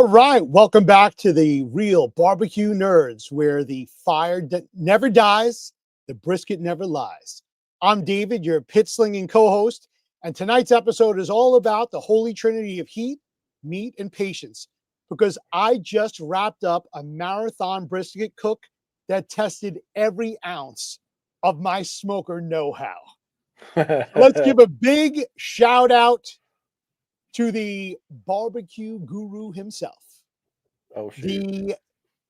All right, welcome back to the Real Barbecue Nerds, where the fire never dies, the brisket never lies. I'm David, your pit slinging co-host, and tonight's episode is all about the holy trinity of heat, meat, and patience, because I just wrapped up a marathon brisket cook that tested every ounce of my smoker know-how. Let's give a big shout out to the barbecue guru himself. Oh, shoot. The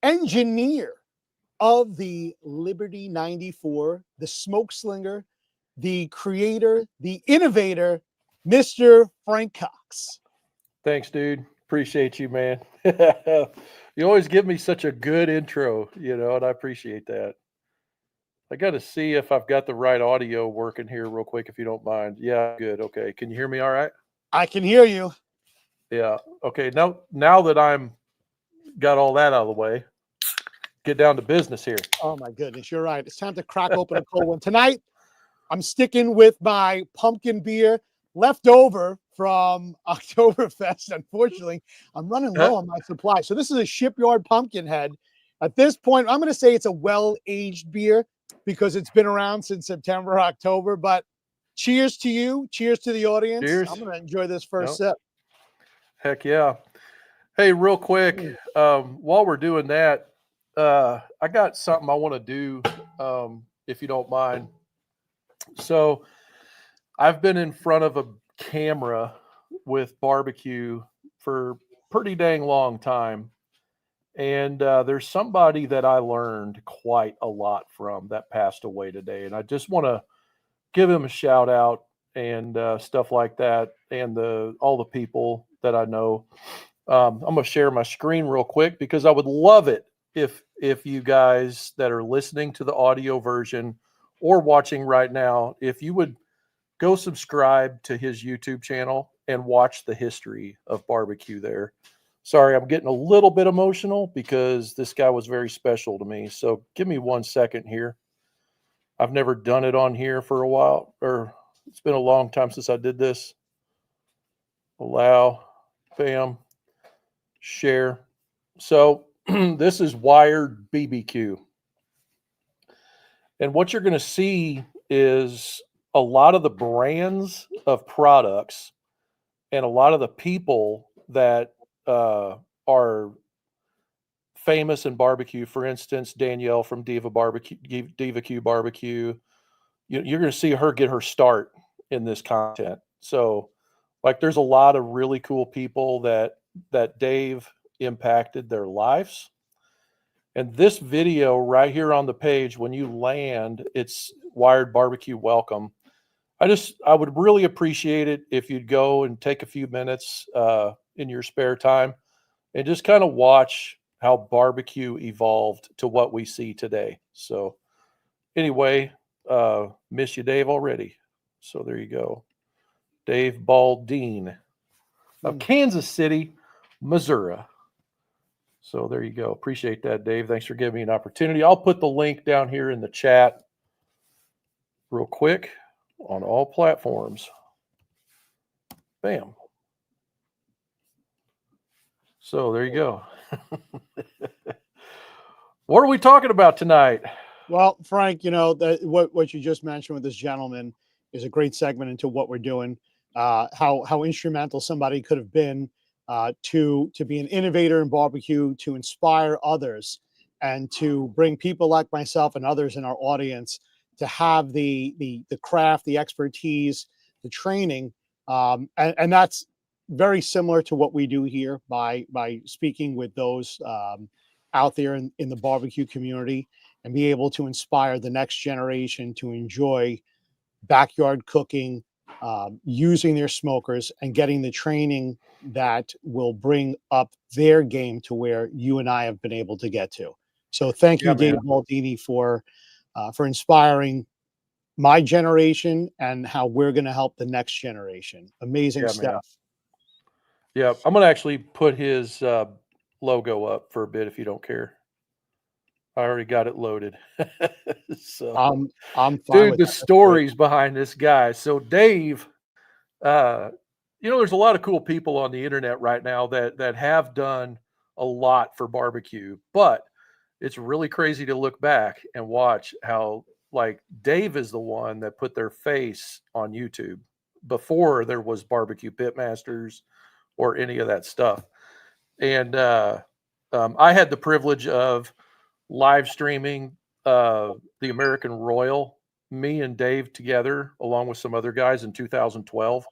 engineer of the Liberty 94, the smoke slinger, the creator, the innovator, Mr. Frank Cox. Thanks, dude. Appreciate you, man. You always give me such a good intro, and I appreciate that. I got to see if I've got the right audio working here real quick, if you don't mind. Yeah, good. Okay. Can you hear me all right? I can hear you. Yeah. Okay. Now that I'm got all that out of the way, get down to business here. Oh my goodness, you're right. It's time to crack open a cold one. Tonight, I'm sticking with my pumpkin beer left over from Oktoberfest. Unfortunately, I'm running low on my supply. So this is a Shipyard Pumpkinhead. At this point, I'm going to say it's a well-aged beer because it's been around since September, October. But cheers to you. Cheers to the audience. Cheers. I'm going to enjoy this first sip. Heck yeah. Hey, real quick, while we're doing that, I got something I want to do, if you don't mind. So I've been in front of a camera with barbecue for pretty dang long time. And there's somebody that I learned quite a lot from that passed away today. And I just want to give him a shout out and stuff like that. And all the people that I know. I'm going to share my screen real quick because I would love it if you guys that are listening to the audio version or watching right now, if you would go subscribe to his YouTube channel and watch the history of barbecue there. Sorry, I'm getting a little bit emotional because this guy was very special to me. So give me 1 second here. I've never done it on here for a while, or it's been a long time since I did this. Allow, bam, share. So this is Wired BBQ. And what you're going to see is a lot of the brands of products and a lot of the people that are famous in barbecue. For instance, Danielle from Diva Q Barbecue. You're going to see her get her start in this content. So, like, there's a lot of really cool people that Dave impacted their lives. And this video right here on the page, when you land, it's Wired Barbecue Welcome. I would really appreciate it if you'd go and take a few minutes in your spare time and just kind of watch how barbecue evolved to what we see today. So anyway, miss you, Dave, already. So there you go. Dave Baldine of Kansas City, Missouri. So there you go. Appreciate that, Dave. Thanks for giving me an opportunity. I'll put the link down here in the chat real quick on all platforms. Bam. So there you go. What are we talking about tonight? Well, Frank, what you just mentioned with this gentleman is a great segment into what we're doing. How instrumental somebody could have been to be an innovator in barbecue, to inspire others, and to bring people like myself and others in our audience to have the craft, the expertise, the training, and that's very similar to what we do here by speaking with those out there in the barbecue community and be able to inspire the next generation to enjoy backyard cooking, using their smokers and getting the training that will bring up their game to where you and I have been able to get to. So thank you, Dave Baldini, for inspiring my generation and how we're going to help the next generation. Amazing stuff. Yeah, I'm going to actually put his logo up for a bit if you don't care. I already got it loaded. So I'm fine dude, with the that. stories behind this guy. So Dave there's a lot of cool people on the internet right now that have done a lot for barbecue, but it's really crazy to look back and watch how, like, Dave is the one that put their face on YouTube before there was barbecue pitmasters or any of that stuff. And I had the privilege of live streaming the American Royal, me and Dave together, along with some other guys in 2012,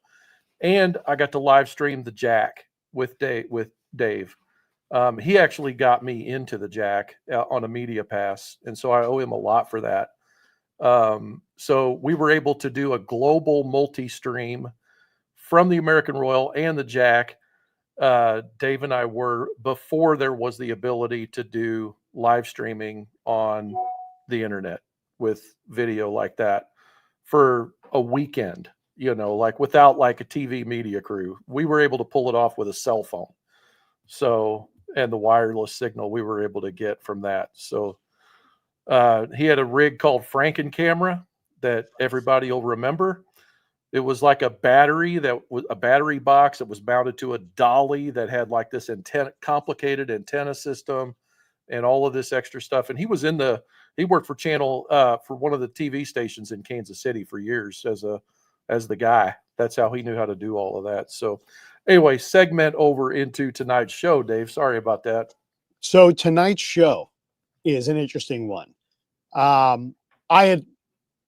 and I got to live stream the Jack with Dave. He actually got me into the Jack on a media pass, and so I owe him a lot for that. So we were able to do a global multi-stream from the American Royal and the Jack. Dave and I were, before there was the ability to do live streaming on the internet with video like that for a weekend, like without like a TV media crew. We were able to pull it off with a cell phone. So, and the wireless signal we were able to get from that. So, he had a rig called Franken camera that everybody will remember. It was like a battery box that was mounted to a dolly that had like this complicated antenna system and all of this extra stuff. And he worked for for one of the TV stations in Kansas City for years as the guy. That's how he knew how to do all of that. So anyway, segment over into tonight's show, Dave. Sorry about that. So tonight's show is an interesting one. I had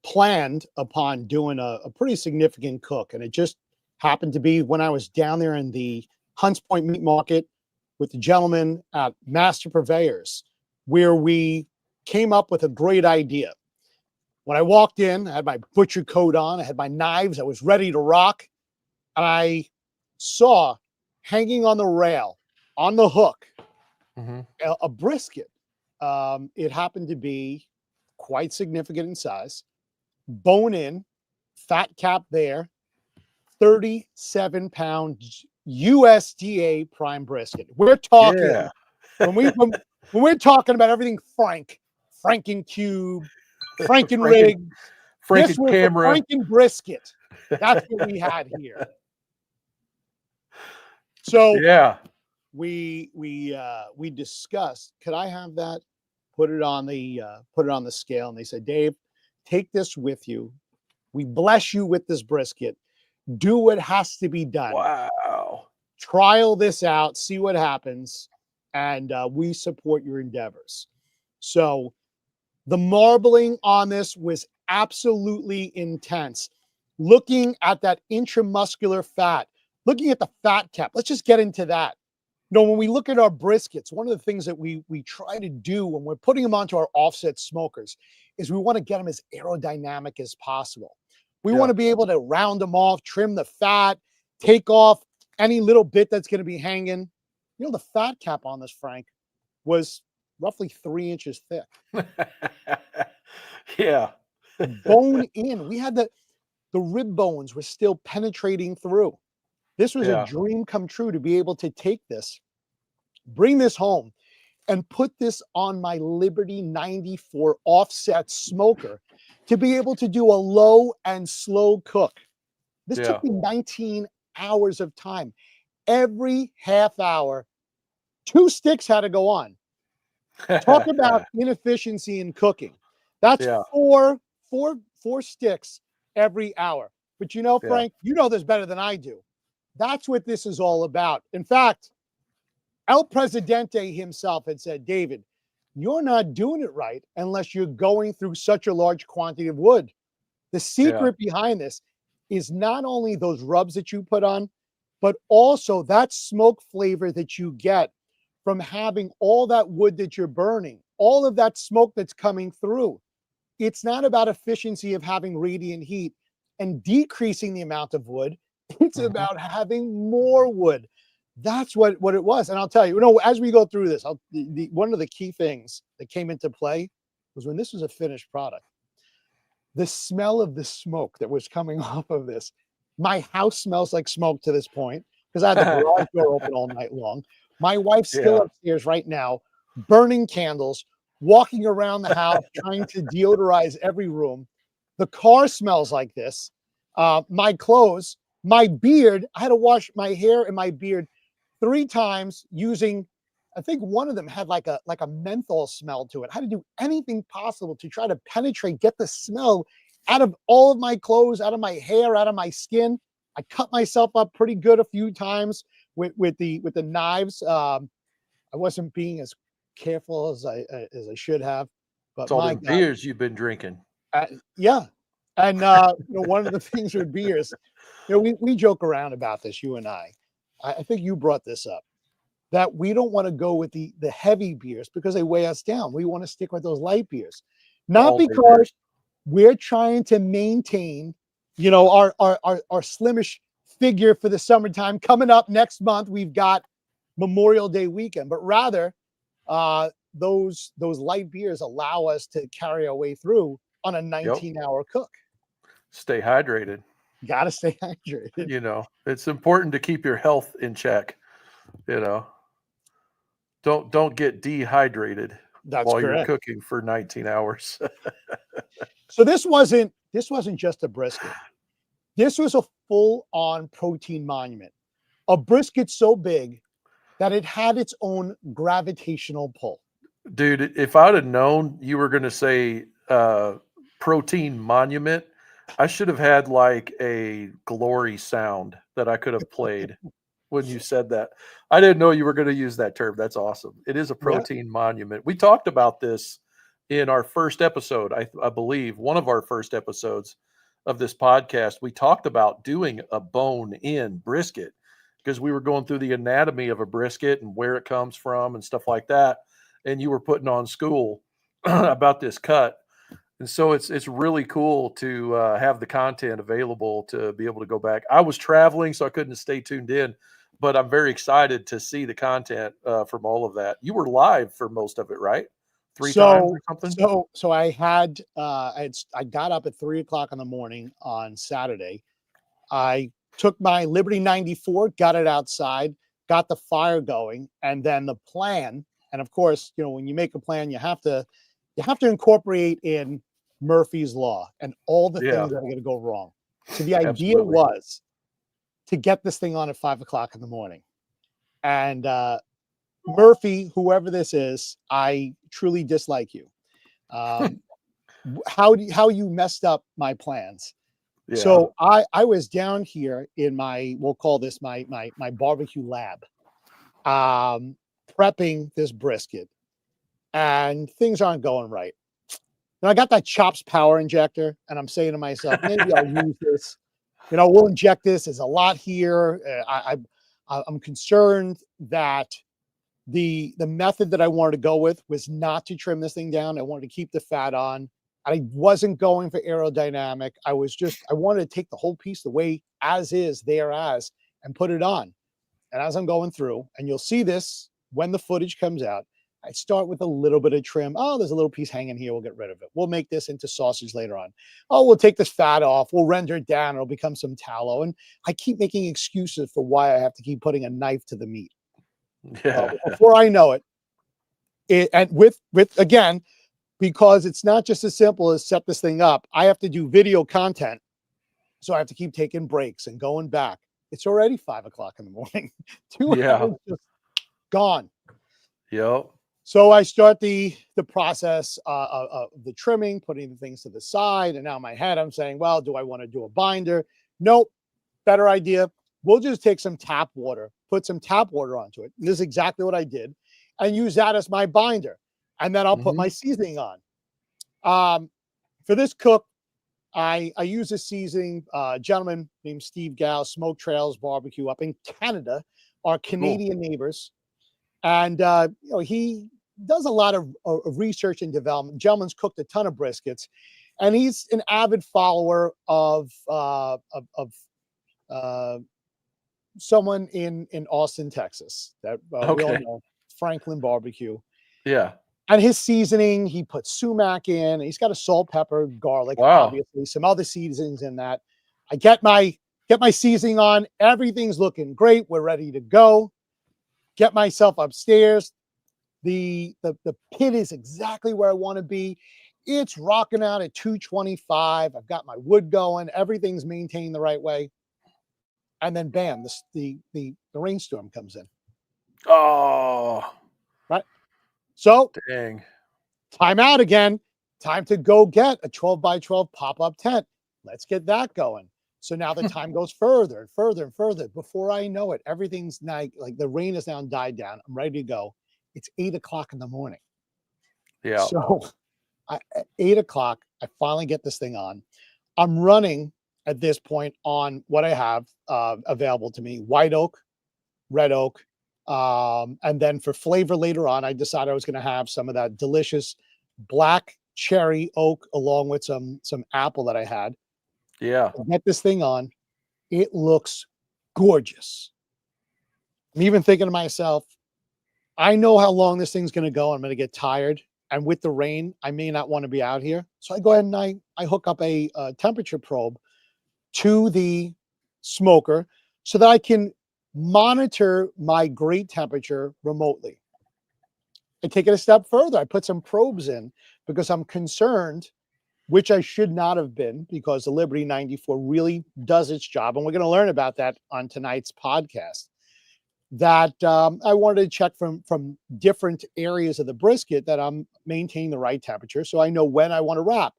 planned upon doing a pretty significant cook, and it just happened to be when I was down there in the Hunts Point Meat Market with the gentleman at Master Purveyors, where we came up with a great idea. When I walked in, I had my butcher coat on, I had my knives, I was ready to rock, and I saw hanging on the rail, on the hook, a brisket. It happened to be quite significant in size, bone in, fat cap there, 37-pound USDA prime brisket. We're talking when we're talking about everything Franken cube, Franken rig, this was camera, the Franken brisket. That's what we had here. So yeah, we discussed, could I have that? Put it on the scale, and they said, Dave, take this with you. We bless you with this brisket. Do what has to be done. Wow. Trial this out, see what happens, and we support your endeavors. So the marbling on this was absolutely intense. Looking at that intramuscular fat, looking at the fat cap. Let's just get into that. When we look at our briskets, one of the things that we try to do when we're putting them onto our offset smokers is we want to get them as aerodynamic as possible. We want to be able to round them off, trim the fat, take off any little bit that's going to be hanging. The fat cap on this, Frank, was roughly 3 inches thick. Yeah. Bone in. We had the rib bones were still penetrating through. This was a dream come true to be able to take this, bring this home, and put this on my Liberty 94 offset smoker to be able to do a low and slow cook. This took me 19 hours of time. Every half hour, 2 sticks had to go on. Talk about inefficiency in cooking. That's four sticks every hour. But Frank, you know this better than I do. That's what this is all about. In fact, El Presidente himself had said, David, you're not doing it right unless you're going through such a large quantity of wood. The secret behind this is not only those rubs that you put on, but also that smoke flavor that you get from having all that wood that you're burning, all of that smoke that's coming through. It's not about efficiency of having radiant heat and decreasing the amount of wood. It's about having more wood. That's what it was. And I'll tell you, as we go through this, one of the key things that came into play was when this was a finished product. The smell of the smoke that was coming off of this. My house smells like smoke to this point because I had the garage door open all night long. My wife's still upstairs right now, burning candles, walking around the house, trying to deodorize every room. The car smells like this. My clothes My beard, I had to wash my hair and my beard 3 times using, I think one of them had like a menthol smell to it. I had to do anything possible to try to penetrate, get the smell out of all of my clothes, out of my hair, out of my skin. I cut myself up pretty good a few times with the knives. I wasn't being as careful as I should have, but It's all my them God, beers you've been drinking. yeah. And one of the things with beers, we joke around about this, you and I. I think you brought this up, that we don't want to go with the heavy beers because they weigh us down. We want to stick with those light beers, The not all-day because beers. we're trying to maintain, our slimish figure for the summertime. Coming up next month, we've got Memorial Day weekend, but rather those light beers allow us to carry our way through on a Yep. 19-hour cook. Stay hydrated. Got to stay hydrated. It's important to keep your health in check. You know, don't get dehydrated That's while you're correct. cooking for 19 hours. So this wasn't just a brisket. This was a full-on protein monument. A brisket so big that it had its own gravitational pull. Dude, if I'd have known you were going to say protein monument, I should have had like a glory sound that I could have played when you said that. I didn't know you were going to use that term. That's awesome. It is a Yeah. protein monument. We talked about this in our first episode, I believe, one of our first episodes of this podcast. We talked about doing a bone in brisket because we were going through the anatomy of a brisket and where it comes from and stuff like that. And you were putting on school about this cut. And so it's really cool to have the content available to be able to go back. I was traveling, so I couldn't stay tuned in, but I'm very excited to see the content from all of that. You were live for most of it, right? 3 times So or something? so I got up at 3 o'clock in the morning on Saturday. I took my Liberty 94, got it outside, got the fire going, and then the plan. And of course, when you make a plan, you have to incorporate in Murphy's Law and all the Yeah, things that are going to go wrong. So the idea absolutely. was to get this thing on at 5 o'clock in the morning. And Murphy, whoever this is, I truly dislike you. Um, how you messed up my plans. Yeah. So I was down here in we'll call this my barbecue lab, prepping this brisket, and things aren't going right. And I got that Chops power injector, and I'm saying to myself, maybe I'll use this. We'll inject this. There's a lot here. I'm concerned that the method that I wanted to go with was not to trim this thing down. I wanted to keep the fat on. I wasn't going for aerodynamic. I wanted to take the whole piece the way as is, there as, and put it on. And as I'm going through, and you'll see this when the footage comes out, I start with a little bit of trim. Oh, there's a little piece hanging here. We'll get rid of it. We'll make this into sausage later on. Oh, we'll take this fat off. We'll render it down. It'll become some tallow. And I keep making excuses for why I have to keep putting a knife to the meat. Well, Yeah. before I know it, and with again, because it's not just as simple as set this thing up. I have to do video content. So I have to keep taking breaks and going back. It's already 5 o'clock in the morning. 2 Yeah. hours just gone. Yep. So I start the process of the trimming, putting the things to the side. And now in my head, I'm saying, well, do I want to do a binder? Nope. Better idea. We'll just take some tap water, put some tap water onto it. And this is exactly what I did, and use that as my binder. And then I'll put my seasoning on. For this cook, I use a seasoning. A gentleman named Steve Gow, Smoke Trails Barbecue up in Canada, our Canadian neighbors. And he does a lot of research and development. Gentleman's cooked a ton of briskets, and he's an avid follower of someone in Austin, Texas, that we all Okay. know, Franklin Barbecue. Yeah. And his seasoning, he puts sumac in. He's got a salt, pepper, garlic, Wow. obviously, some other seasonings in that. I get my seasoning on. Everything's looking great. We're ready to go. Get myself upstairs. The pit is exactly where I want to be. It's rocking out at 225. I've got my wood going. Everything's maintained the right way. and then bam, the rainstorm comes in. Oh, Right. So dang. time out again. Time to go get a 12 by 12 pop-up tent. Let's get that going. So now the time goes further and further and further. Before I know it, everything's like the rain has now died down. I'm ready to go. It's 8 o'clock in the morning. Yeah. So at 8 o'clock, I finally get this thing on. I'm running at this point on what I have available to me: white oak, red oak. And then for flavor later on, I decided I was going to have some of that delicious black cherry oak along with some apple that I had. Yeah. I get this thing on. It looks gorgeous. I'm even thinking to myself, I know how long this thing's going to go. I'm going to get tired. And with the rain, I may not want to be out here. So I go ahead and I hook up a temperature probe to the smoker so that I can monitor my grate temperature remotely. I take it a step further. I put some probes in because I'm concerned, which I should not have been, because the Liberty 94 really does its job. And we're going to learn about that on tonight's podcast. That I wanted to check from different areas of the brisket that I'm maintaining the right temperature, so I know when I want to wrap.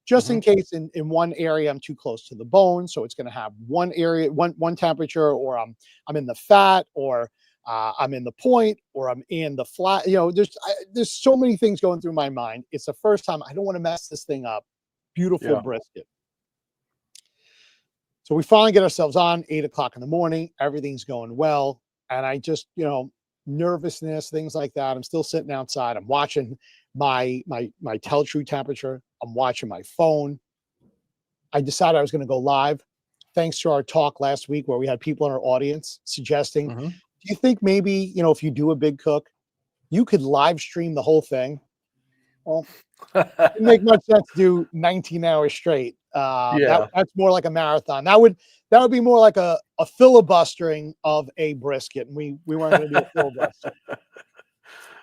Just in case in one area I'm too close to the bone, so it's going to have one area, one temperature, or I'm in the fat, or I'm in the point, or I'm in the flat. There's so many things going through my mind. It's the first time. I don't want to mess this thing up. Beautiful Yeah. brisket. So we finally get ourselves on 8 o'clock in the morning. Everything's going well. And I just, nervousness, things like that. I'm still sitting outside. I'm watching my tell true temperature. I'm watching my phone. I decided I was going to go live, thanks to our talk last week where we had people in our audience suggesting, do you think maybe, if you do a big cook, you could live stream the whole thing? Well, it didn't make much sense to do 19 hours straight. Yeah. That's more like a marathon. That would be more like a filibustering of a brisket. And we weren't going to do a filibuster.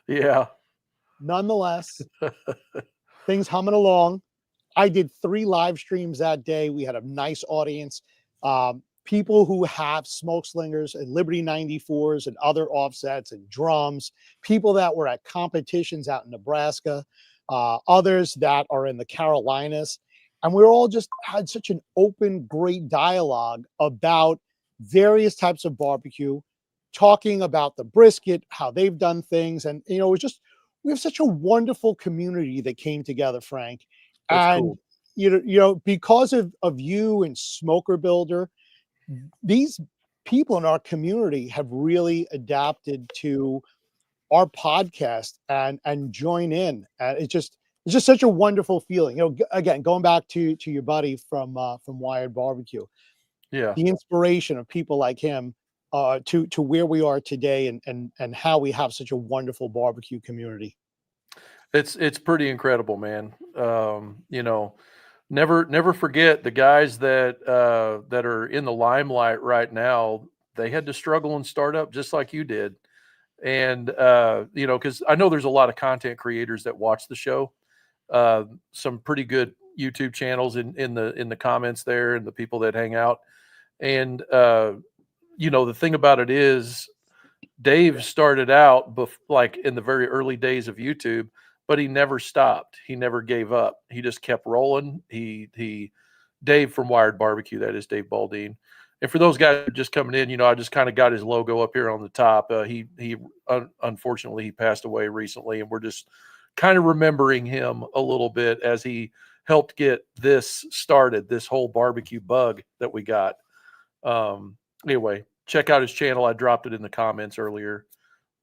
Yeah. Nonetheless, things humming along. I did 3 live streams that day. We had a nice audience. People who have smoke slingers and Liberty 94s and other offsets and drums, people that were at competitions out in Nebraska, others that are in the Carolinas. And we all just had such an open, great dialogue about various types of barbecue, talking about the brisket, how they've done things. And, it was just, we have such a wonderful community that came together, Frank. That's And, cool. because of you and Smoker Builder, these people in our community have really adapted to our podcast and join in. And it's just such a wonderful feeling. Again, going back to your buddy from Wired Barbecue, Yeah. the inspiration of people like him to where we are today and how we have such a wonderful barbecue community. It's pretty incredible, man. Never forget the guys that are in the limelight right now. They had to struggle and start up just like you did. And because I know there's a lot of content creators that watch the show. Some pretty good YouTube channels in the comments there, and the people that hang out. And the thing about it is, Dave started out like in the very early days of YouTube, but he never stopped. He never gave up. He just kept rolling. Dave from Wired Barbecue, that is Dave Baldine. And for those guys just coming in, I just kind of got his logo up here on the top. Unfortunately, he passed away recently, and we're just kind of remembering him a little bit as he helped get this started, this whole barbecue bug that we got. Anyway, check out his channel. I dropped it in the comments earlier.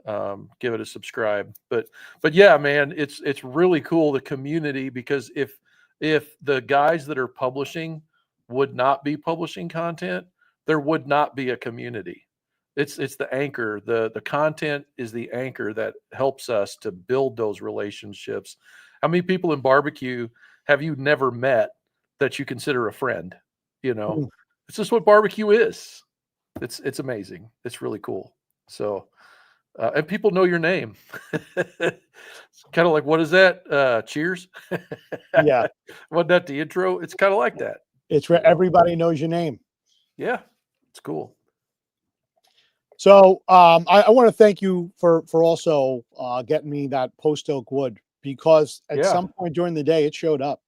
Give it a subscribe. But yeah, man, it's really cool, the community, because if the guys that are publishing would not be publishing content, there would not be a community. It's the anchor. The content is the anchor that helps us to build those relationships. How many people in barbecue have you never met that you consider a friend? It's just what barbecue is. It's amazing. It's really cool. So, and people know your name. It's kind of like, what is that? Cheers. Yeah, Wasn't that the intro? It's kind of like that. it's where everybody knows your name. Yeah, it's cool. So I want to thank you for also getting me that post oak wood, because at Yeah. some point during the day it showed up,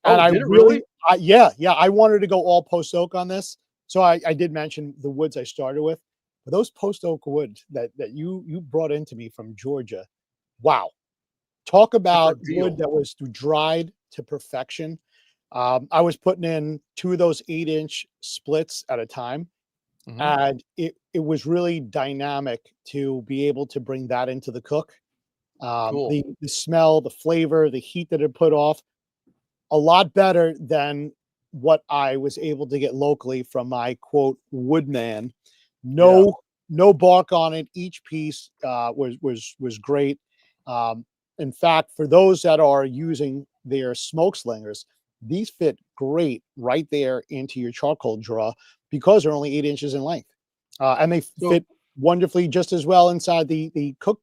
and Oh, I did it really, really? yeah, I wanted to go all post oak on this. So I did mention the woods I started with, but those post oak woods that you brought into me from Georgia, wow! Talk about Different wood deal. that was dried to perfection. I was putting in two of those 8-inch splits at a time, Mhm. and it was really dynamic to be able to bring that into the cook. Cool. The smell, the flavor, the heat that it put off, a lot better than what I was able to get locally from my quote woodman. Yeah. No, no bark on it. Each piece was great. Um, in fact, for those that are using their smoke slingers, these fit great right there into your charcoal drawer because they're only 8 inches in length, and they So fit wonderfully just as well inside the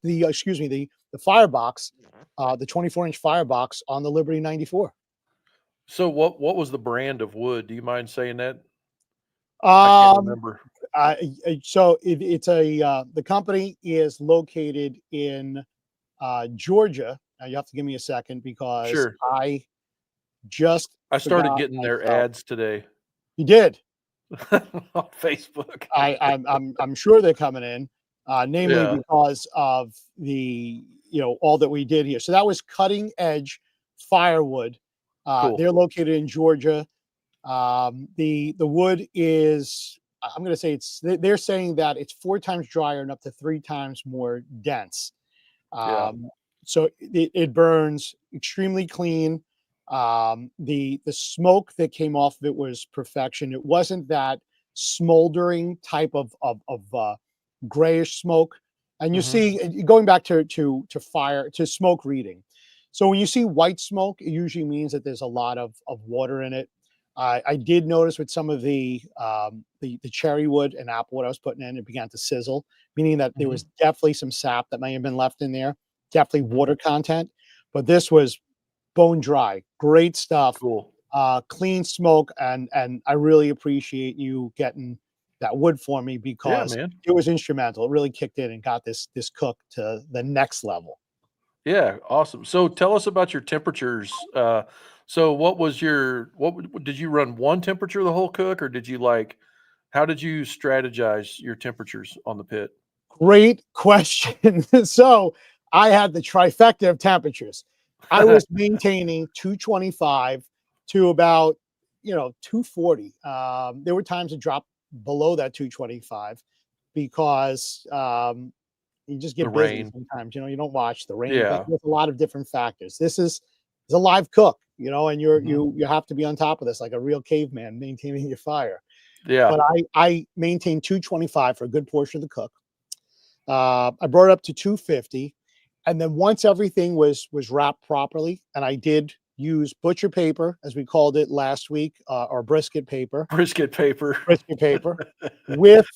excuse me the firebox, the 24-inch firebox on the Liberty 94. so what was the brand of wood? Do you mind saying that? I can't Um, remember. so it's the company is located in Georgia. Now you have to give me a second because Sure. I just I started forgot getting their myself. ads today You did. on Facebook. I'm sure they're coming in, namely Yeah, because of the all that we did here. So that was cutting edge firewood. cool. They're located in Georgia. The wood is, I'm going to say they're saying that it's 4 times drier and up to 3 times more dense. Yeah. Um, so it burns extremely clean. The smoke that came off of it was perfection. It wasn't that smoldering type of grayish smoke. And you Mhm. see, going back to fire to smoke reading. So when you see white smoke, it usually means that there's a lot of water in it. I did notice with some of the cherry wood and apple wood I was putting in, it began to sizzle, meaning that there Mhm. was definitely some sap that may have been left in there, definitely Mhm. water content. But this was bone dry, great stuff, Cool. clean smoke, and I really appreciate you getting that wood for me Yeah, because man. it was instrumental. It really kicked in and got this cook to the next level. Yeah, awesome. So tell us about your temperatures. So what was your did you run one temperature the whole cook, or did you like how did you strategize your temperatures on the pit? Great question. So I had the trifecta of temperatures. I was maintaining 225 to about 240. There were times it dropped below that 225 because you just The get busy rain. sometimes. You don't watch the rain. Yeah. There's a lot of different factors. This is a live cook, and Mhm. you have to be on top of this like a real caveman maintaining your fire. Yeah. But I maintained 225 for a good portion of the cook. I brought it up to 250, and then once everything was wrapped properly, and I did use butcher paper, as we called it last week, or Brisket paper. brisket paper, with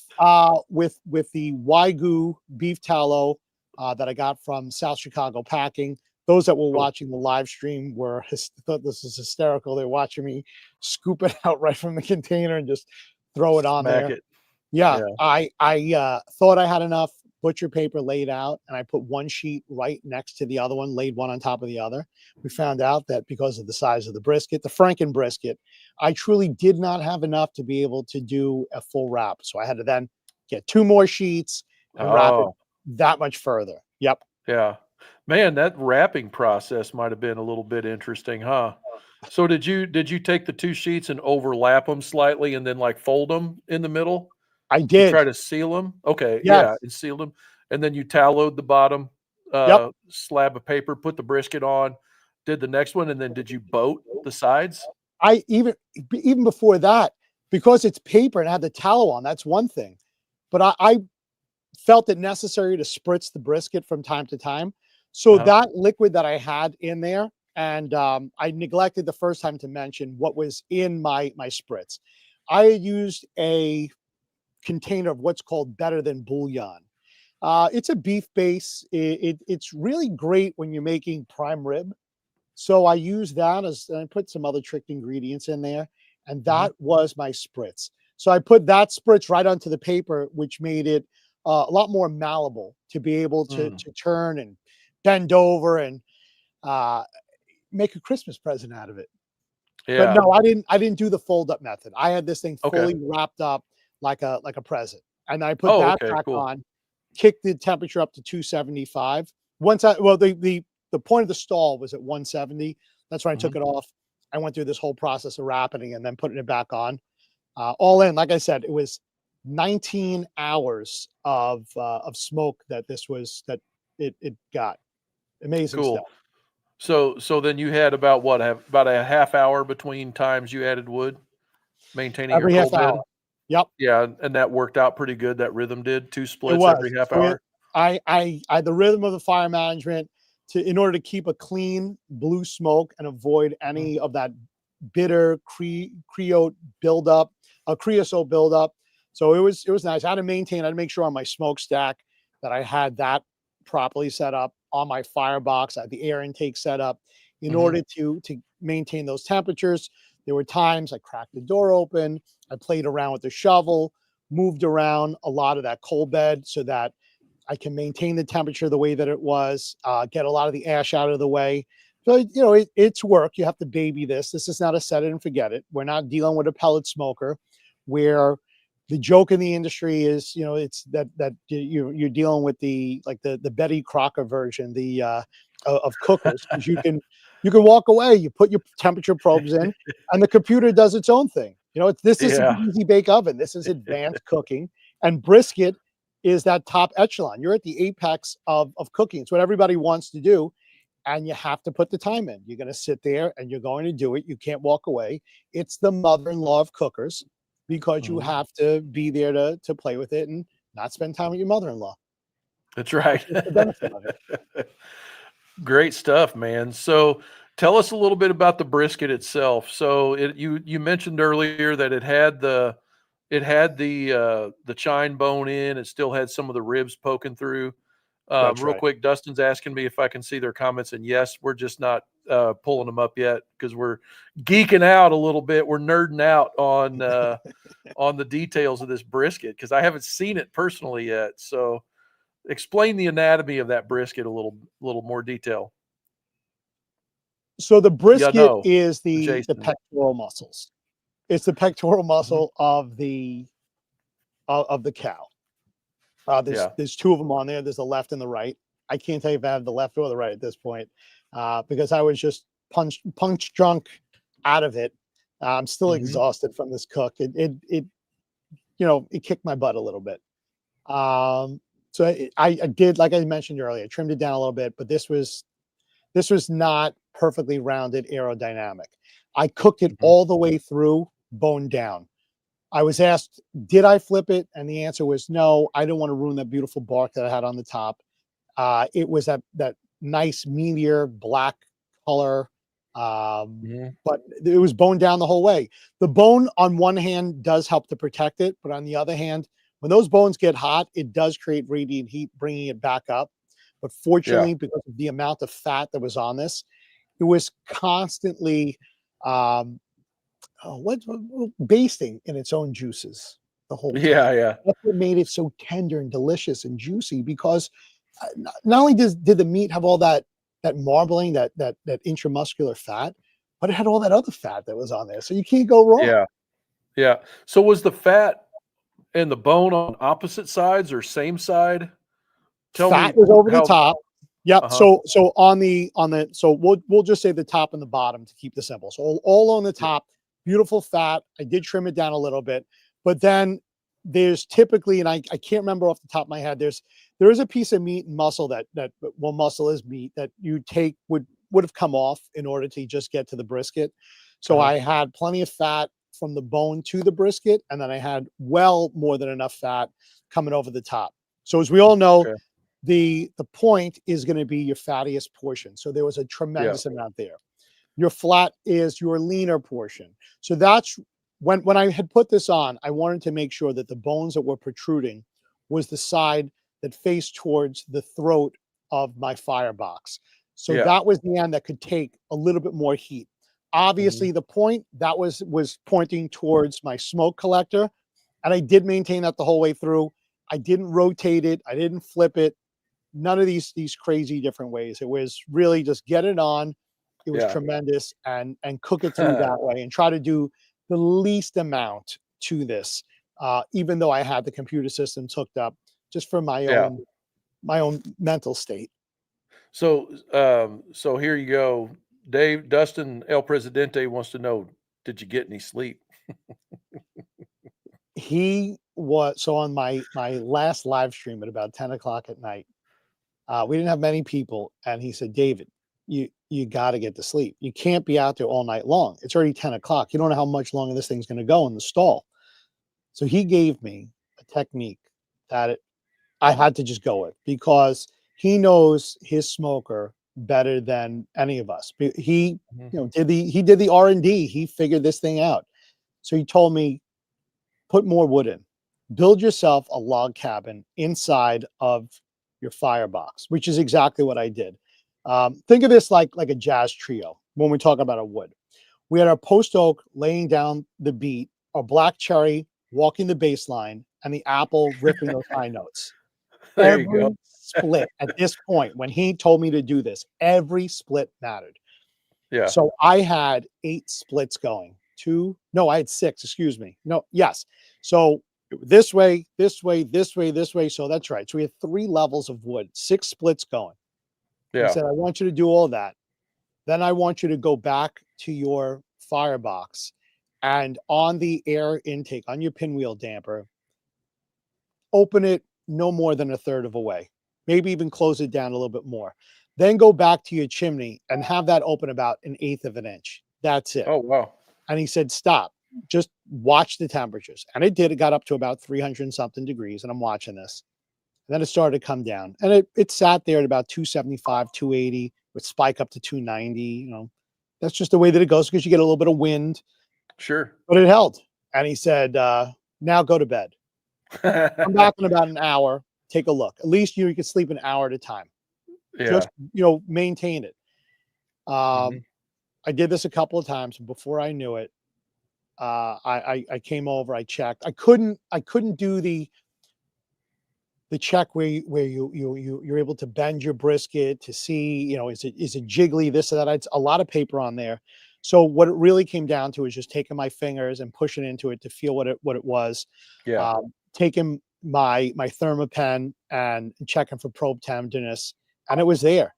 the Wagyu beef tallow that I got from South Chicago Packing. Those that were Cool. watching the live stream thought this is hysterical. They're watching me scoop it out right from the container and just throw it on Smack there. it. Yeah, Yeah. I thought I had enough butcher paper laid out, and I put one sheet right next to the other one, laid one on top of the other. We found out that because of the size of the brisket, the Franken brisket, I truly did not have enough to be able to do a full wrap. So I had to then get two more sheets and wrap it Oh, that much further. Yep, yeah. Man, that wrapping process might have been a little bit interesting, huh? So did you take the 2 sheets and overlap them slightly and then, like, fold them in the middle I to try did. to seal them? Okay, yeah, Yes. and sealed them, and then you tallowed the bottom, Yep. slab of paper, put the brisket on, did the next one, and then did you boat the sides? I even before that, because it's paper and I had the tallow on, that's one thing. But I felt it necessary to spritz the brisket from time to time. So Uh-huh. that liquid that I had in there, and I neglected the first time to mention what was in my spritz. I used a container of what's called Better Than Bouillon. It's a beef base. It's really great when you're making prime rib. So I used that as and I put some other trick ingredients in there, and Mhm. that was my spritz. So I put that spritz right onto the paper, which made it a lot more malleable to be able Mm, to turn and bend over and uh, make a Christmas present out of it. But yeah. no, I didn't do the fold up method. I had this thing Okay. fully wrapped up like a present. And I put Oh, that okay, back cool. on, kicked the temperature up to 275. Once I well the point of the stall was at 170. That's when I took Mhm. it off. I went through this whole process of wrapping and then putting it back on. All in, like I said, it was 19 hours of smoke that it got. Amazing stuff. Cool. So then you had about what, have about a half hour between times you added wood, maintaining your Every half cold hour. bed? Yep. Yeah, and that worked out pretty good, that rhythm did, 2 It splits was. every half So hour? I had the rhythm of the fire management to in order to keep a clean blue smoke and avoid Mhm, any of that bitter creote buildup, creosote buildup. So it was nice. I had to maintain. I had to make sure on my smokestack that I had that properly set up on my firebox. I had the air intake set up in mhm. order to maintain those temperatures. There were times I cracked the door open. I played around with the shovel, moved around a lot of that coal bed so that I can maintain the temperature the way that it was, get a lot of the ash out of the way. So, it's work. You have to baby this. This is not a set it and forget it. We're not dealing with a pellet smoker where the joke in the industry is, it's that you're dealing with the Betty Crocker version, of cookers, because you can walk away, you put your temperature probes in, and the computer does its own thing. This isn't Yeah. the easy bake oven. This is advanced cooking, and brisket is that top echelon. You're at the apex of cooking. It's what everybody wants to do. And you have to put the time in. You're going to sit there and you're going to do it. You can't walk away. It's the mother-in-law of cookers because you Mhm. have to be there to play with it and not spend time with your mother-in-law. That's right. That's just the benefit of it. Great stuff, man. So tell us a little bit about the brisket itself. So you mentioned earlier that it had the chine bone in. It still had some of the ribs poking through. That's Real right. quick, Dustin's asking me if I can see their comments, and yes, we're just not pulling them up yet because we're geeking out a little bit. We're nerding out on the details of this brisket because I haven't seen it personally yet. So explain the anatomy of that brisket a little more detail. So the Yeah, brisket no, is the Jason. pectoral muscles. It's the pectoral Mhm. muscle of the cow. There's Yeah. there's two of them on there. There's the left and the right. I can't tell you if I have the left or the right at this point, because I was just punch drunk out of it. I'm still Mhm. exhausted from this cook. It kicked my butt a little bit. Um, so I did, like I mentioned earlier, trimmed it down a little bit, but this was not perfectly rounded aerodynamic. I cooked it Mhm. all the way through, bone down. I was asked, did I flip it? And the answer was no. I didn't want to ruin that beautiful bark that I had on the top. It was that nice meteor black color, Mhm. but it was bone down the whole way. The bone on one hand does help to protect it, but on the other hand, when those bones get hot, it does create radiant heat, bringing it back up. But Yeah. fortunately, because of the amount of fat that was on this, it was constantly um, basting in its own juices the whole time. Yeah, yeah. That's what made it so tender and delicious and juicy because not only did the meat have all that marbling, that intramuscular fat, but it had all that other fat that was on there. So you can't go wrong. Yeah. Yeah. So was the fat and the bone on opposite sides or same side? Tell Fat me was over the how. top. Yep. Uh-huh. So on the so we'll just say the top and the bottom to keep this simple. So all on the Yeah. top, beautiful fat. I did trim it down a little bit, but then there's typically, and I can't remember off the top of my head, there is a piece of meat and muscle that well, muscle is meat that you take would have come off in order to just get to the brisket. So Uh-huh. I had plenty of fat from the bone to the brisket, and then I had well more than enough fat coming over the top. So as we all know, Okay. the point is going to be your fattiest portion. So there was a Yeah. tremendous amount there. Your flat is your leaner portion. So that's when I had put this on, I wanted to make sure that the bones that were protruding was the side that faced towards the throat of my firebox. So Yeah. that was the end that could take a little bit more heat. Mhm. Obviously, the point that was pointing towards my smoke collector, and I did maintain that the whole way through. I didn't rotate it. I didn't flip it. None of these crazy different ways. It was really just get it on. It was Yeah. tremendous, and cook it through that way and try to do the least amount to this, even though I had the computer systems hooked up just for Yeah. my own mental state. So here you go. Dustin El Presidente wants to know, did you get any sleep? He was so on my last live stream at about 10 o'clock at night. We didn't have many people, and he said, "David, you got to get to sleep. You can't be out there all night long. It's already 10 o'clock. You don't know how much longer this thing's going to go in the stall." So he gave me a technique that I had to just go with because he knows his smoker better than any of us. He, Mhm. he did the R&D. He figured this thing out. So he told me, put more wood in. Build yourself a log cabin inside of your firebox, which is exactly what I did. Think of this like a jazz trio when we talk about a wood. We had our post oak laying down the beat, our black cherry walking the bass line, and the apple riffing those high notes. There you go. Every split at this point, when he told me to do this, every split mattered. Yeah. So I had 8 splits going. No, I had 6, excuse me. No, yes. So this way, this way, this way, this way. So that's right. So we had 3 levels of wood, 6 splits going. He Yeah. said, I want you to do all that. Then I want you to go back to your firebox and on the air intake, on your pinwheel damper, open it no more than a third of a way, maybe even close it down a little bit more. Then go back to your chimney and have that open about an eighth of an inch. That's it. Oh, wow. And he said, stop, just watch the temperatures. And it did. It got up to about 300 and something degrees. And I'm watching this. And then it started to come down. And it sat there at about 275, 280, would spike up to 290. That's just the way that it goes because you get a little bit of wind, Sure. but it held. And he said, now go to bed. Come back in about an hour. Take a look. At least you can sleep an hour at a time. Yeah. Just maintain it. Mhm. I did this a couple of times. Before I knew it, I came over. I checked. I couldn't do the check where you're able to bend your brisket to see is it jiggly, this or that. It's a lot of paper on there. So what it really came down to is just taking my fingers and pushing into it to feel what it was. Yeah. Taking my thermopen and checking for probe tenderness, and it was there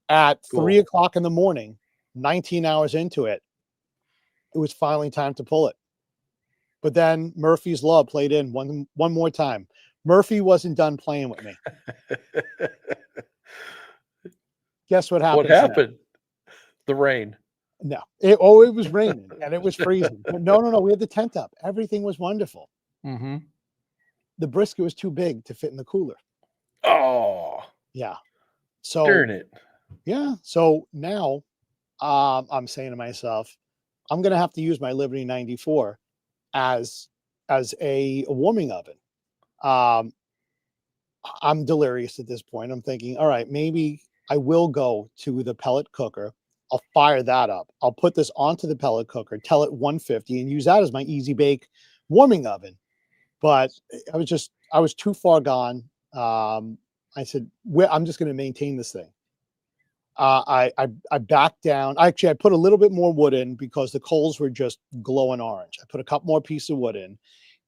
at Cool. 3 o'clock in the morning. 19 hours into it, it was finally time to pull it. But then Murphy's Law played in one more time. Murphy wasn't done playing with me. Guess what What happens next? happened? The rain. No, it was raining and it was freezing. But no, we had the tent up. Everything was wonderful. Mhm. The brisket was too big to fit in the cooler. Oh, Yeah. So darn it. yeah. So now I'm saying to myself, I'm gonna have to use my Liberty 94 as a warming oven. Um, I'm delirious at this point. I'm thinking, all right, maybe I will go to the pellet cooker. I'll fire that up. I'll put this onto the pellet cooker, tell it 150, and use that as my easy bake warming oven. But I was too far gone. I said, I'm just going to maintain this thing. I backed down. Actually, I put a little bit more wood in because the coals were just glowing orange. I put a couple more pieces of wood in,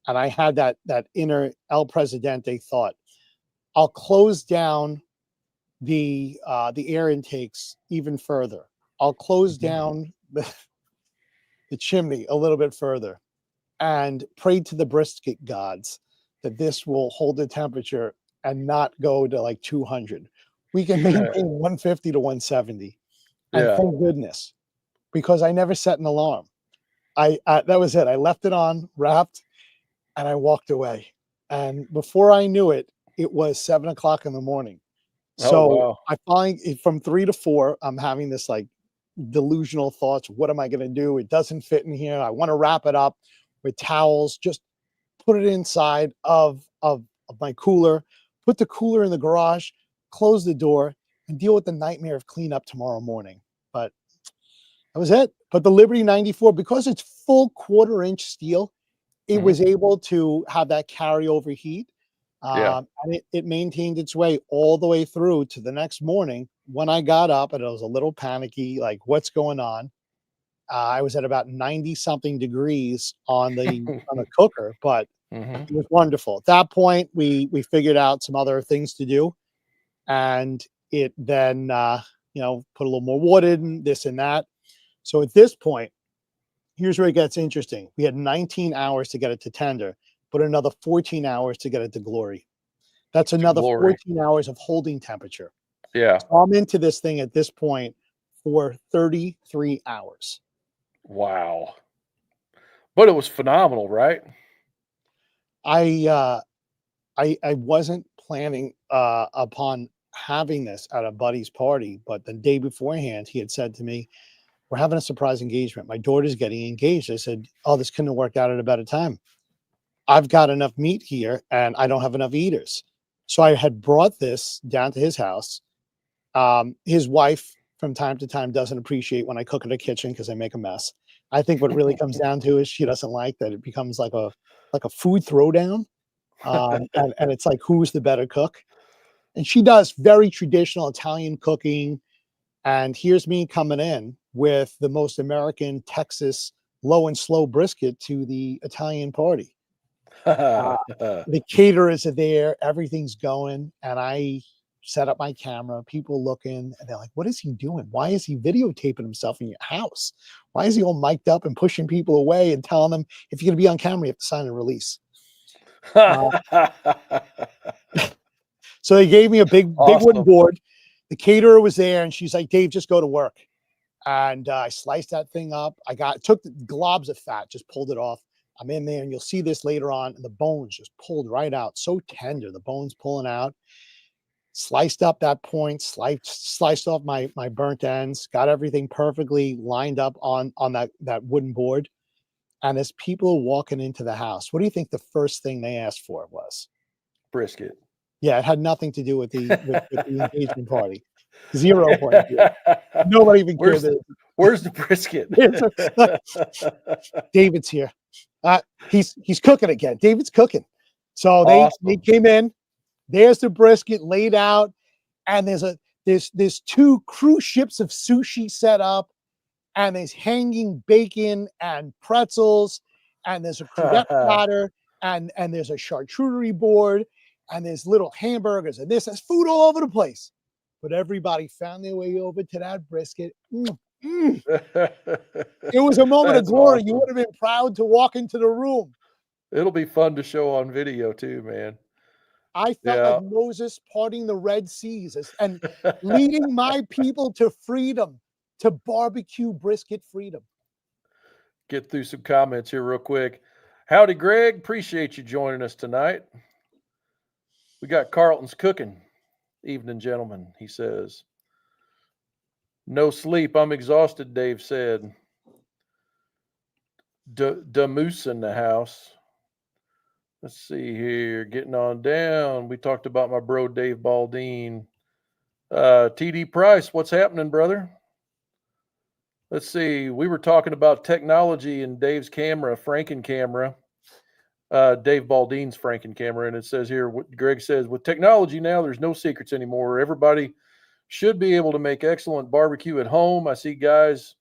and I had that inner El Presidente thought. I'll close down the air intakes even further. I'll close Mhm. down the chimney a little bit further and pray to the brisket gods that this will hold the temperature and not go to like 200. We can maintain 150 to 170. And Yeah. thank goodness, because I never set an alarm. I that was it. I left it on, wrapped, and I walked away. And before I knew it, it was 7 o'clock in the morning. Oh, So wow. I find from 3 to 4, I'm having this like delusional thoughts. What am I going to do? It doesn't fit in here. I want to wrap it up with towels, just put it inside of my cooler, put the cooler in the garage, close the door, and deal with the nightmare of cleanup tomorrow morning. But that was it. But the Liberty 94, because it's full 1/4 inch steel, it Mhm. was able to have that carryover heat. Yeah. And it maintained its way all the way through to the next morning when I got up, and I was a little panicky, like, what's going on? I was at about 90 something degrees on the cooker, but Hmm. it was wonderful. At that point, we figured out some other things to do, and it then put a little more wood in this and that. So at this point, here's where it gets interesting. We had 19 hours to get it to tender, but another 14 hours to get it to glory. That's To another glory. 14 hours of holding temperature. Yeah. So I'm into this thing at this point for 33 hours. Wow. But it was phenomenal, right? I I wasn't planning upon having this at a buddy's party, but the day beforehand, he had said to me, "We're having a surprise engagement. My daughter's getting engaged." I said, "Oh, this couldn't have worked out at a better time. I've got enough meat here, and I don't have enough eaters." So I had brought this down to his house. His wife, from time to time, doesn't appreciate when I cook in the kitchen because I make a mess. I think what really comes down to is she doesn't like that it becomes like a food throwdown, and it's like who's the better cook. And she does very traditional Italian cooking. And here's me coming in with the most American Texas low and slow brisket to the Italian party. Uh, the caterers are there, everything's going, and I set up my camera, people looking, and they're like, "What is he doing? Why is he videotaping himself in your house? Why is he all mic'd up and pushing people away and telling them if you're going to be on camera, you have to sign a release?" Uh, so they gave me a big wooden Awesome. board. The caterer was there, and she's like, "Dave, just go to work." And I sliced that thing up. Took the globs of fat, just pulled it off. I'm in there, and you'll see this later on. And the bones just pulled right out, so tender. The bones pulling out. Sliced up that point, sliced off my burnt ends. Got everything perfectly lined up on that wooden board. And as people are walking into the house, what do you think the first thing they asked for was? Brisket. Yeah, it had nothing to do with the engagement party. 0 point to it. Nobody even cared. Where's the where's the brisket? Look, David's here. He's cooking again. David's cooking. So they Awesome. came in. There's the brisket laid out, and there's two cruise ships of sushi set up, and there's hanging bacon and pretzels, and there's a crudette platter, and there's a charcuterie board, and there's little hamburgers, and there's food all over the place. But everybody found their way over to that brisket. It was a moment of That's glory. You would awesome. have been proud to walk into the room. It'll be fun to show on video too, man. I felt like Yeah. Moses parting the Red Seas and leading my people to freedom, to barbecue brisket freedom. Get through some comments here real quick. Howdy, Greg. Appreciate you joining us tonight. We got Carlton's cooking. Evening, gentlemen, he says. No sleep. I'm exhausted, Dave said. Moose in the house. Let's see here. Getting on down. We talked about my bro, Dave Baldine. TD Price, what's happening, brother? Let's see. We were talking about technology and Dave's camera, Franken camera. Dave Baldine's Franken camera. And it says here, what Greg says, with technology now, there's no secrets anymore. Everybody should be able to make excellent barbecue at home. I see guys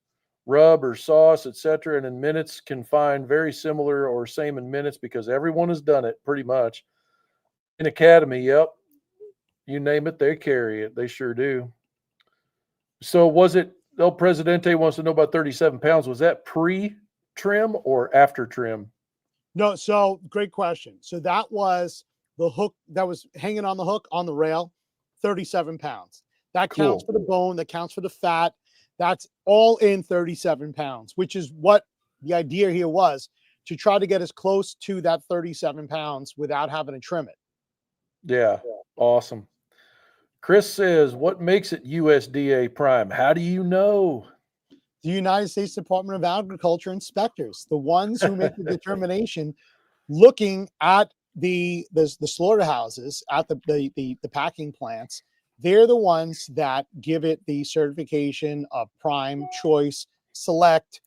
rub or sauce, etc., and in minutes can find very similar or same in minutes because everyone has done it pretty much. In Academy, yep. You name it, they carry it. They sure do. So was it El Presidente wants to know about 37 pounds. Was that pre-trim or after trim? No, so great question. So that was the hook that was hanging on the hook on the rail, 37 pounds. That counts Cool. for the bone, that counts for the fat. That's all in 37 pounds, which is what the idea here was, to try to get as close to that 37 pounds without having to trim it. Yeah. Awesome. Chris says, what makes it USDA prime? How do you know? The United States Department of Agriculture inspectors, the ones who make the determination, looking at the slaughterhouses, at the packing plants. They're the ones that give it the certification of prime, choice, select,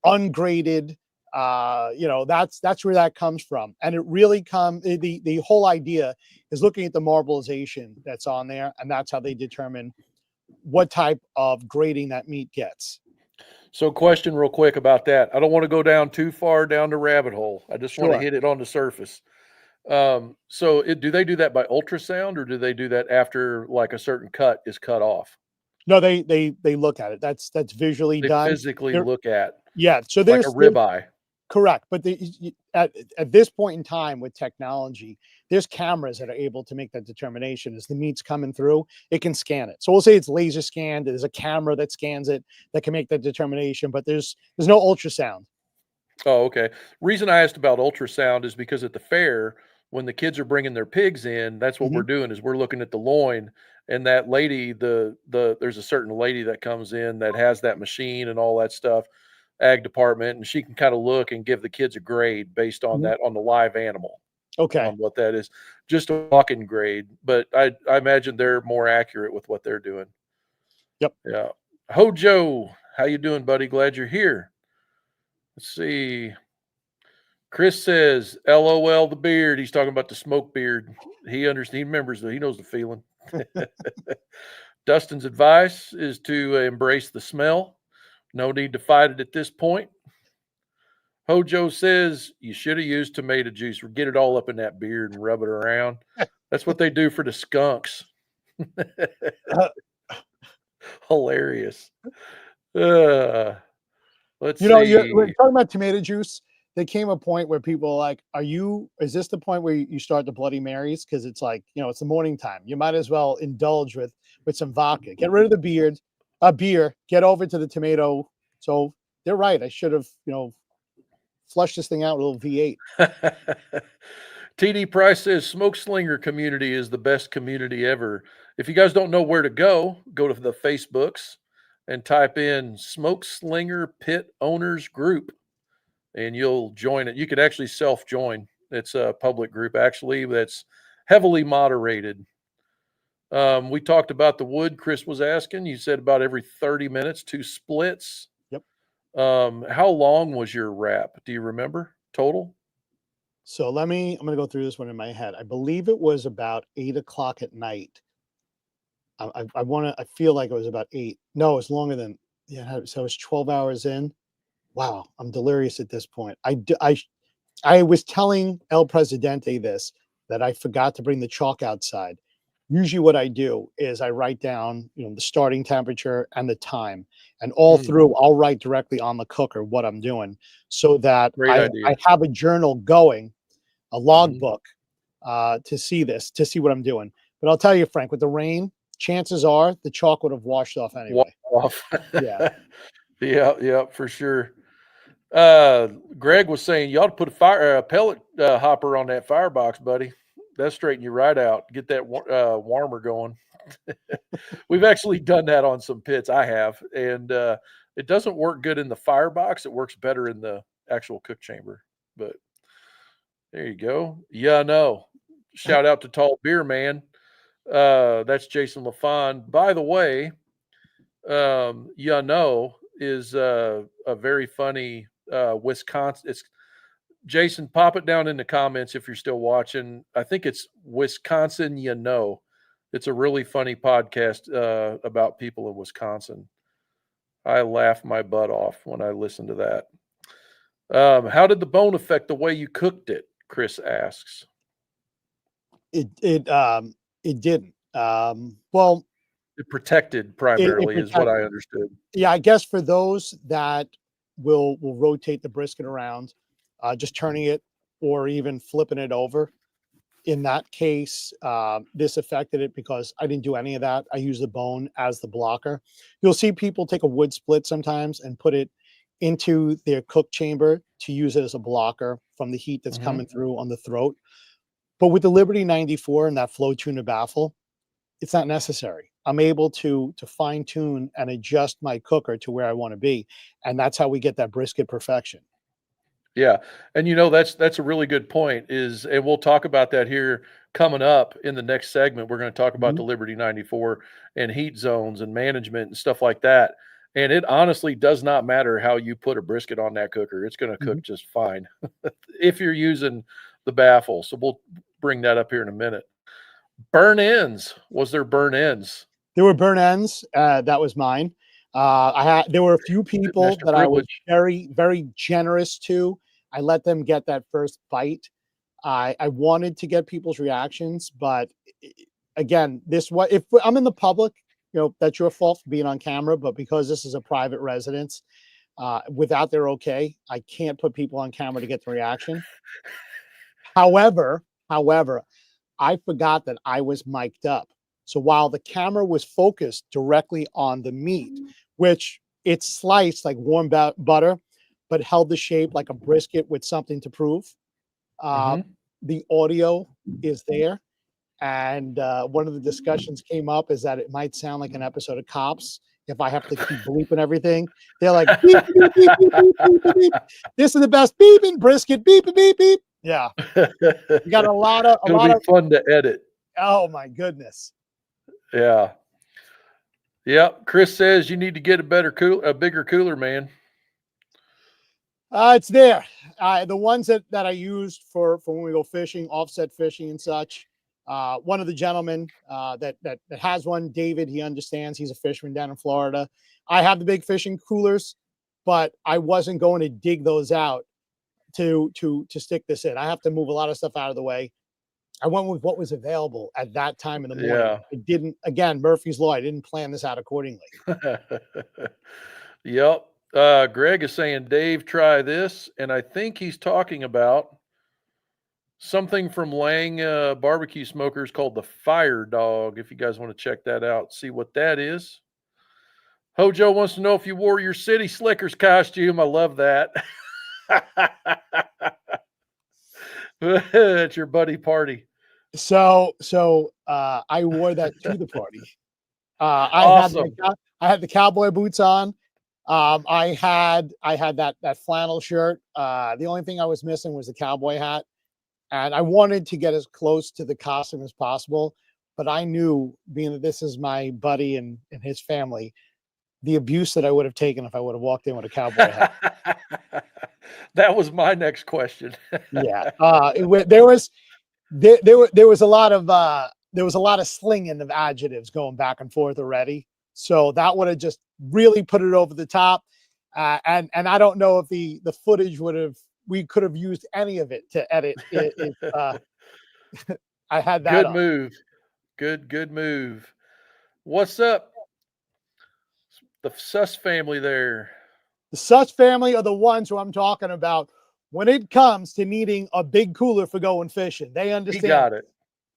ungraded, That's where that comes from. And it really the whole idea is looking at the marbleization that's on there, and that's how they determine what type of grading that meat gets. So, question real quick about that. I don't want to go down too far down the rabbit hole. I just want to Sure. hit it on the surface. Do they do that by ultrasound, or do they do that after like a certain cut is cut off? No, they look at it. That's visually They done. physically There, look at yeah. So like a there's ribeye. correct, but at this point in time with technology, there's cameras that are able to make that determination as the meat's coming through. It can scan it. So we'll say it's laser scanned. There's a camera that scans it that can make that determination, but there's no ultrasound. Oh, okay. Reason I asked about ultrasound is because at the fair, when the kids are bringing their pigs in, that's what we're Mhm. doing is we're looking at the loin, and that lady, there's a certain lady that comes in that has that machine and all that stuff, ag department, and she can kind of look and give the kids a grade based on Mhm. that on the live animal, Okay. on what that is. Just a walking grade, but I imagine they're more accurate with what they're doing. Yep. Yeah. Hojo, how you doing, buddy? Glad you're here. Let's see. Chris says, "LOL the beard." He's talking about the smoke beard. He remembers he knows the feeling. Dustin's advice is to embrace the smell. No need to fight it at this point. Hojo says you should have used tomato juice or get it all up in that beard and rub it around. That's what they do for the skunks. Hilarious. Uh, let's We're see. talking about tomato juice. There came a point where people are like, is this the point where you start the Bloody Marys? Because it's like, it's the morning time. You might as well indulge with some vodka. Get rid of the beer, get over to the tomato. So they're right. I should have, flushed this thing out with a little V8. TD Price says Smoke Slinger community is the best community ever. If you guys don't know where to go to the Facebooks and type in Smoke Slinger Pit Owners Group and you'll join it. You could actually self-join. It's a public group actually that's heavily moderated. We talked about the wood. Chris was asking. You said about every 30 minutes, 2 splits. Yep. How long was your wrap? Do you remember total? So I'm going to go through this one in my head. I believe it was about 8 o'clock at night. I feel like it was about 8. No, it's longer than, yeah. So it's 12 hours in. Wow. I'm delirious at this point. I was telling El Presidente that I forgot to bring the chalk outside. Usually what I do is I write down, the starting temperature and the time. And all Mm, through, I'll write directly on the cooker what I'm doing so that great I idea. have a journal going, a Mhm. logbook, to see what I'm doing. But I'll tell you, Frank, with the rain, chances are the chalk would have washed off Walk anyway. off. Yeah. Yeah, yeah, for sure. Greg was saying you ought to put a pellet hopper on that firebox, buddy. That'll straighten you right out. Get that warmer going. We've actually done that on some pits. I have, and it doesn't work good in the firebox. It works better in the actual cook chamber. But there you go. Yeah, no. Shout out to Tall Beer Man. That's Jason LaFon. By the way, yeah, no is a very funny Wisconsin. It's Jason. Pop it down in the comments if you're still watching. I think it's Wisconsin. You know, it's a really funny podcast about people in Wisconsin. I laugh my butt off when I listen to that. How did the bone affect the way you cooked it? Chris asks. It didn't. Well, It protected it primarily, is what I protected. understood. Yeah, I guess for those that will rotate the brisket around, just turning it or even flipping it over. In that case, this affected it because I didn't do any of that. I use the bone as the blocker. You'll see people take a wood split sometimes and put it into their cook chamber to use it as a blocker from the heat that's Mhm. coming through on the throat. But with the Liberty 94 and that flow tuna baffle, it's not necessary. I'm able to fine tune and adjust my cooker to where I want to be, and that's how we get that brisket perfection. Yeah, and that's a really good point is and we'll talk about that here coming up in the next segment. We're gonna talk about Mhm. the Liberty 94 and heat zones and management and stuff like that. And it honestly does not matter how you put a brisket on that cooker. It's going to cook just fine if you're using the baffle. So we'll bring that up here in a minute. Burn ends. Was there burn ends? There were burn ends. That was mine. There were a few people Master that I was privilege. very, very generous to. I let them get that first bite. I wanted to get people's reactions, but again, if I'm in the public, that's your fault for being on camera. But because this is a private residence, without their okay, I can't put people on camera to get the reaction. However, I forgot that I was mic'd up. So while the camera was focused directly on the meat, which it's sliced like warm butter, but held the shape like a brisket with something to prove, the audio is there. And one of the discussions came up is that it might sound like an episode of Cops if I have to keep bleeping everything. They're like, beep, beep, beep, beep, beep, beep, beep. This is the best beeping brisket, beep, beep, beep. Yeah, you got a lot It'll be of. fun to edit. Oh my goodness. Yeah. Yep. Chris says you need to get a bigger cooler, man. It's there. The ones that I used for when we go fishing, offset fishing and such. One of the gentlemen that has one, David, he understands. He's a fisherman down in Florida. I have the big fishing coolers, but I wasn't going to dig those out to stick this in. I have to move a lot of stuff out of the way. I went with what was available at that time in the morning. Yeah. It didn't, again, Murphy's Law. I didn't plan this out accordingly. Yep. Greg is saying, Dave, try this. And I think he's talking about something from Lang Barbecue Smokers called the Fire Dog. If you guys want to check that out, see what that is. Hojo wants to know if you wore your City Slickers costume. I love that. At your buddy party. So I wore that to the party. Awesome. I had the cowboy boots on. I had that flannel shirt. The only thing I was missing was the cowboy hat, and I wanted to get as close to the costume as possible. But I knew, being that this is my buddy and his family, the abuse that I would have taken if I would have walked in with a cowboy hat. That was my next question. Yeah, there was a lot of slinging of adjectives going back and forth already. So that would have just really put it over the top. And I don't know if the footage we could have used any of it to edit it. I had that. Good move. Good move. What's up? The Suss family there. The Suss family are the ones who I'm talking about when it comes to needing a big cooler for going fishing. They understand. He got it.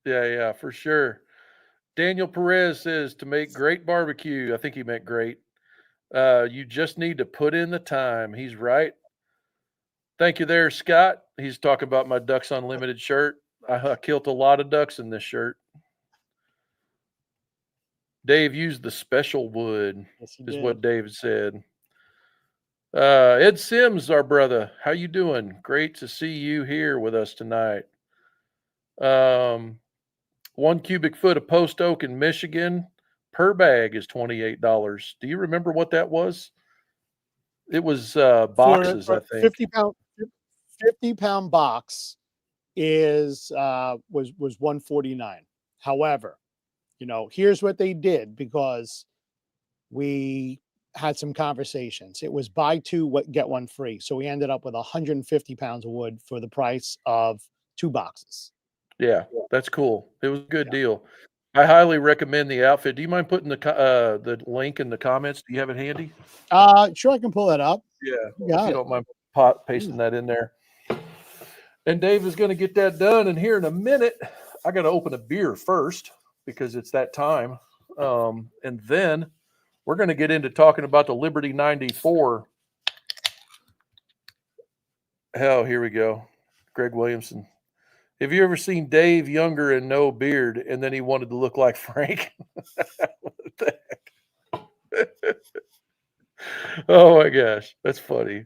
Yeah, for sure. Daniel Perez says to make great barbecue. I think he meant great. You just need to put in the time. He's right. Thank you there, Scott. He's talking about my Ducks Unlimited shirt. I killed a lot of ducks in this shirt. Dave used the special wood, Yes, is what Dave said. Ed Sims, our brother. How you doing? Great to see you here with us tonight. 1 cubic foot of post oak in Michigan per bag is $28. Do you remember what that was? It was boxes, for I think. 50-pound box was $149. However, here's what they did, because we had some conversations. It was buy two, get one free. So we ended up with 150 pounds of wood for the price of 2 boxes. Yeah, that's cool. It was a good deal. I highly recommend the outfit. Do you mind putting the link in the comments? Do you have it handy? Sure, I can pull that up. Yeah, if you don't mind pasting that in there. And Dave is going to get that done. And here in a minute, I got to open a beer first because it's that time. And then we're going to get into talking about the Liberty 94. Hell, here we go. Greg Williamson. Have you ever seen Dave younger and no beard, and then he wanted to look like Frank? What the heck? Oh my gosh, that's funny.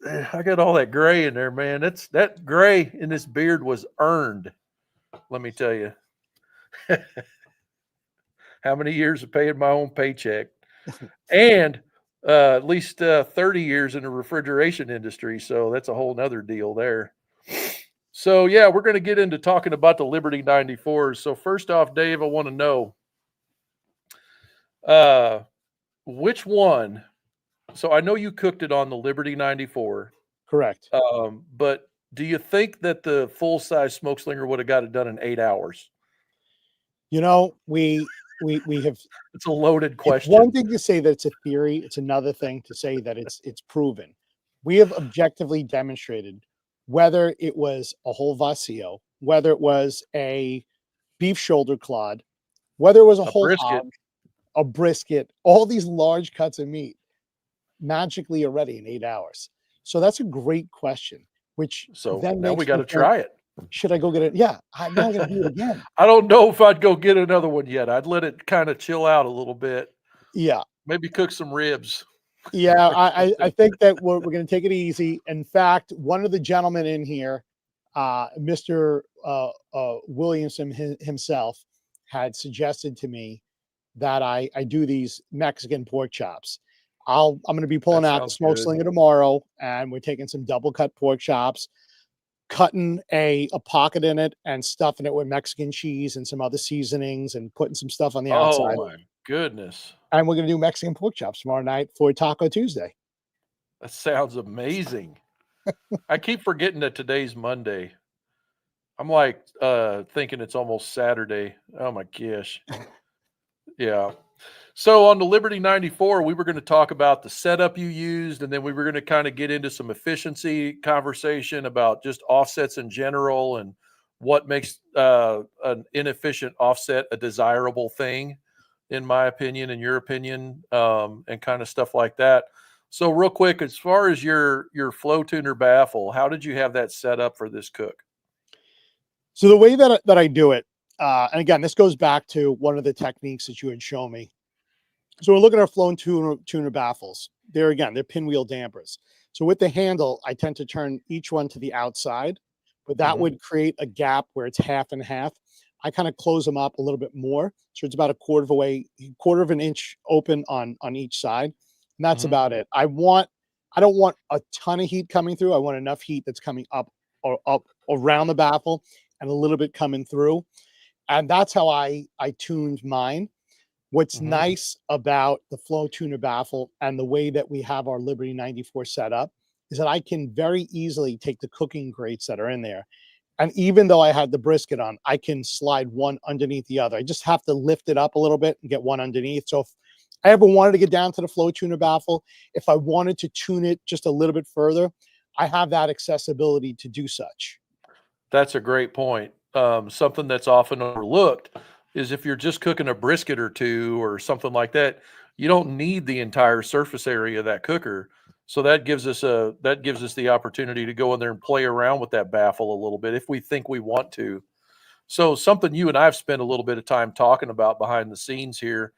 I got all that gray in there, man. That gray in this beard was earned. Let me tell you. How many years of paying my own paycheck? and at least 30 years in the refrigeration industry. So that's a whole nother deal there. So yeah, we're going to get into talking about the Liberty 94s. So first off, Dave, I want to know uh, which one. So I know you cooked it on the Liberty 94, Correct. but do you think that the full size smoke slinger would have got it done in 8 hours? You know, we have. It's a loaded It's one question. thing to say that it's a theory. It's another thing to say that it's proven. We have objectively demonstrated whether it was a whole vacío, whether it was a beef shoulder clod, whether it was a A whole brisket. hog, a brisket, all these large cuts of meat magically are ready in 8 hours. So that's a great question, which So then now we makes got me to think, try it. should I go get it? Yeah, now I got to do it again. I don't know if I'd go get another one yet. I'd let it kind of chill out a little bit. Yeah, Maybe cook some ribs. yeah. I think that we're going to take it easy. In fact, one of the gentlemen in here, Mr. Williamson himself, had suggested to me that I do these Mexican pork chops. I'm going to be That pulling out the sounds smoke good. slinger tomorrow, and we're taking some double cut pork chops, cutting a pocket in it, and stuffing it with Mexican cheese and some other seasonings, and putting some stuff on the Oh outside. my goodness. And we're going to do Mexican pork chops tomorrow night for Taco Tuesday. That sounds amazing. I keep forgetting that today's Monday. I'm like thinking it's almost Saturday. Oh my gosh. Yeah. So on the Liberty 94, we were going to talk about the setup you used, and then we were going to kind of get into some efficiency conversation about just offsets in general and what makes an inefficient offset a desirable thing, in my opinion, in your opinion, and kind of stuff like that. So real quick, as far as your flow tuner baffle, how did you have that set up for this cook? So the way that I do it, and again, this goes back to one of the techniques that you had shown me. So we're looking at our flown tuner baffles. They're pinwheel dampers. So with the handle, I tend to turn each one to the outside, but that Hmm. would create a gap where it's half and half. I kind of close them up a little bit more, so it's about quarter of an inch open on each side, and that's Hmm. about it. I don't want a ton of heat coming through. I want enough heat that's coming up or up around the baffle and a little bit coming through, and that's how I tuned mine. What's Hmm. nice about the flow tuner baffle and the way that we have our Liberty 94 set up is that I can very easily take the cooking grates that are in there. And even though I had the brisket on, I can slide one underneath the other. I just have to lift it up a little bit and get one underneath. So if I ever wanted to get down to the flow tuner baffle, if I wanted to tune it just a little bit further, I have that accessibility to do such. That's a great point. Something that's often overlooked is if you're just cooking a brisket or two or something like that, you don't need the entire surface area of that cooker. So that gives us the opportunity to go in there and play around with that baffle a little bit if we think we want to. So something you and I have spent a little bit of time talking about behind the scenes here,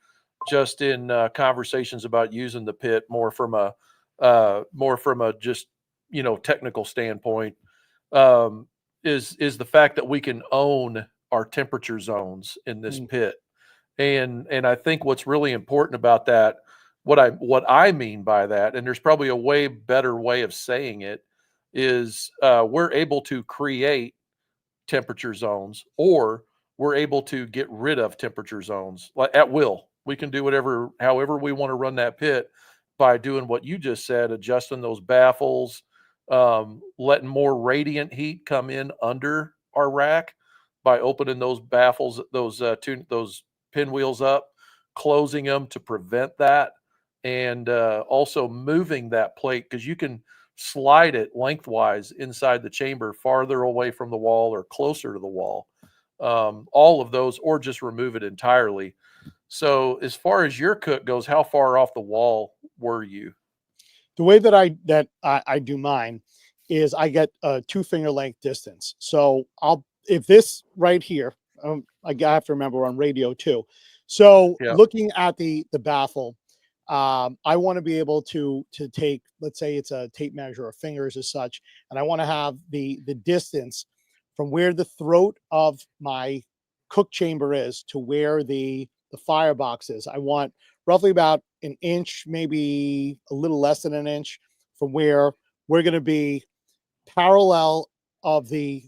just in conversations about using the pit more from a just technical standpoint. Um, is the fact that we can own our temperature zones in this Mm, pit. And I think what's really important about that, what I mean by that, and there's probably a way better way of saying it, is we're able to create temperature zones, or we're able to get rid of temperature zones like at will. We can do however we want to run that pit by doing what you just said, adjusting those baffles, letting more radiant heat come in under our rack by opening those baffles, those pinwheels up, closing them to prevent that, and also moving that plate because you can slide it lengthwise inside the chamber farther away from the wall or closer to the wall. All of those, or just remove it entirely. So, as far as your cook goes, how far off the wall were you? The way that I do mine is I get a 2 finger length distance. So if this right here, I have to remember we're on radio too. So Yeah. looking at the baffle, I want to be able to take, let's say it's a tape measure or fingers as such, and I want to have the distance from where the throat of my cook chamber is to where the firebox is. I want roughly about an inch, maybe a little less than an inch from where we're going to be parallel of the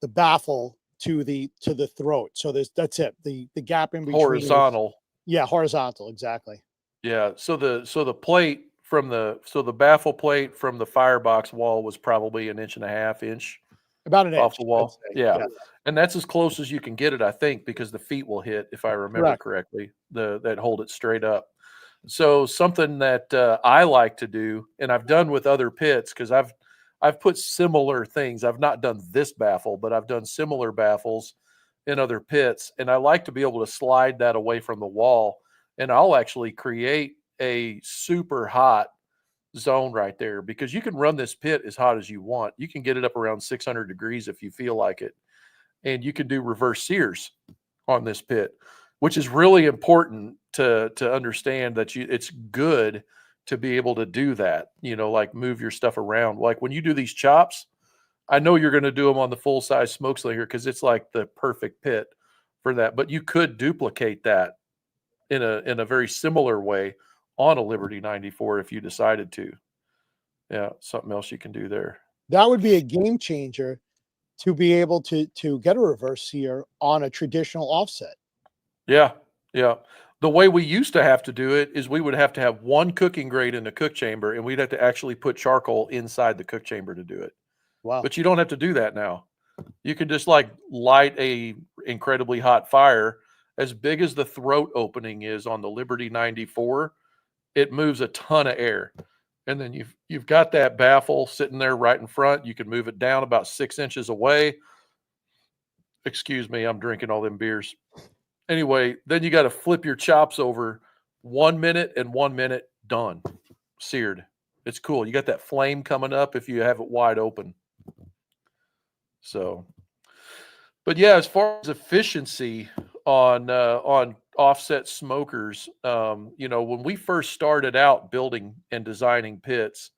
baffle to the throat. So that's it. The gap in between is, Horizontal. yeah, horizontal, exactly. Yeah. So the plate from the baffle plate from the firebox wall was probably an inch and a half inch About an off inch, the I'd wall. say. Yeah. Yeah, And that's as close as you can get it, I think, because the feet will hit, if I remember correct. correctly, that hold it straight up. So something that I like to do, and I've done with other pits, because I've put similar things. I've not done this baffle, but I've done similar baffles in other pits, and I like to be able to slide that away from the wall, and I'll actually create a super hot zone right there, because you can run this pit as hot as you want. You can get it up around 600 degrees if you feel like it, and you can do reverse sears on this pit, which is really important to understand that it's good to be able to do that. Like move your stuff around. Like when you do these chops, I know you're going to do them on the full size smoke slinger because it's like the perfect pit for that. But you could duplicate that in a very similar way on a Liberty 94 if you decided to. Yeah, something else you can do there. That would be a game changer to be able to get a reverse sear on a traditional offset. Yeah, yeah. The way we used to have to do it is we would have to have one cooking grate in the cook chamber, and we'd have to actually put charcoal inside the cook chamber to do it. Wow. But you don't have to do that now. You can just like light a incredibly hot fire as big as the throat opening is on the Liberty 94. It moves a ton of air. And then you've got that baffle sitting there right in front. You can move it down about 6 inches away. Excuse me, I'm drinking all them beers. Anyway, then you got to flip your chops over 1 minute and 1 minute, done, seared. It's cool. You got that flame coming up if you have it wide open. So, but yeah, as far as efficiency on offset smokers, when we first started out building and designing pits,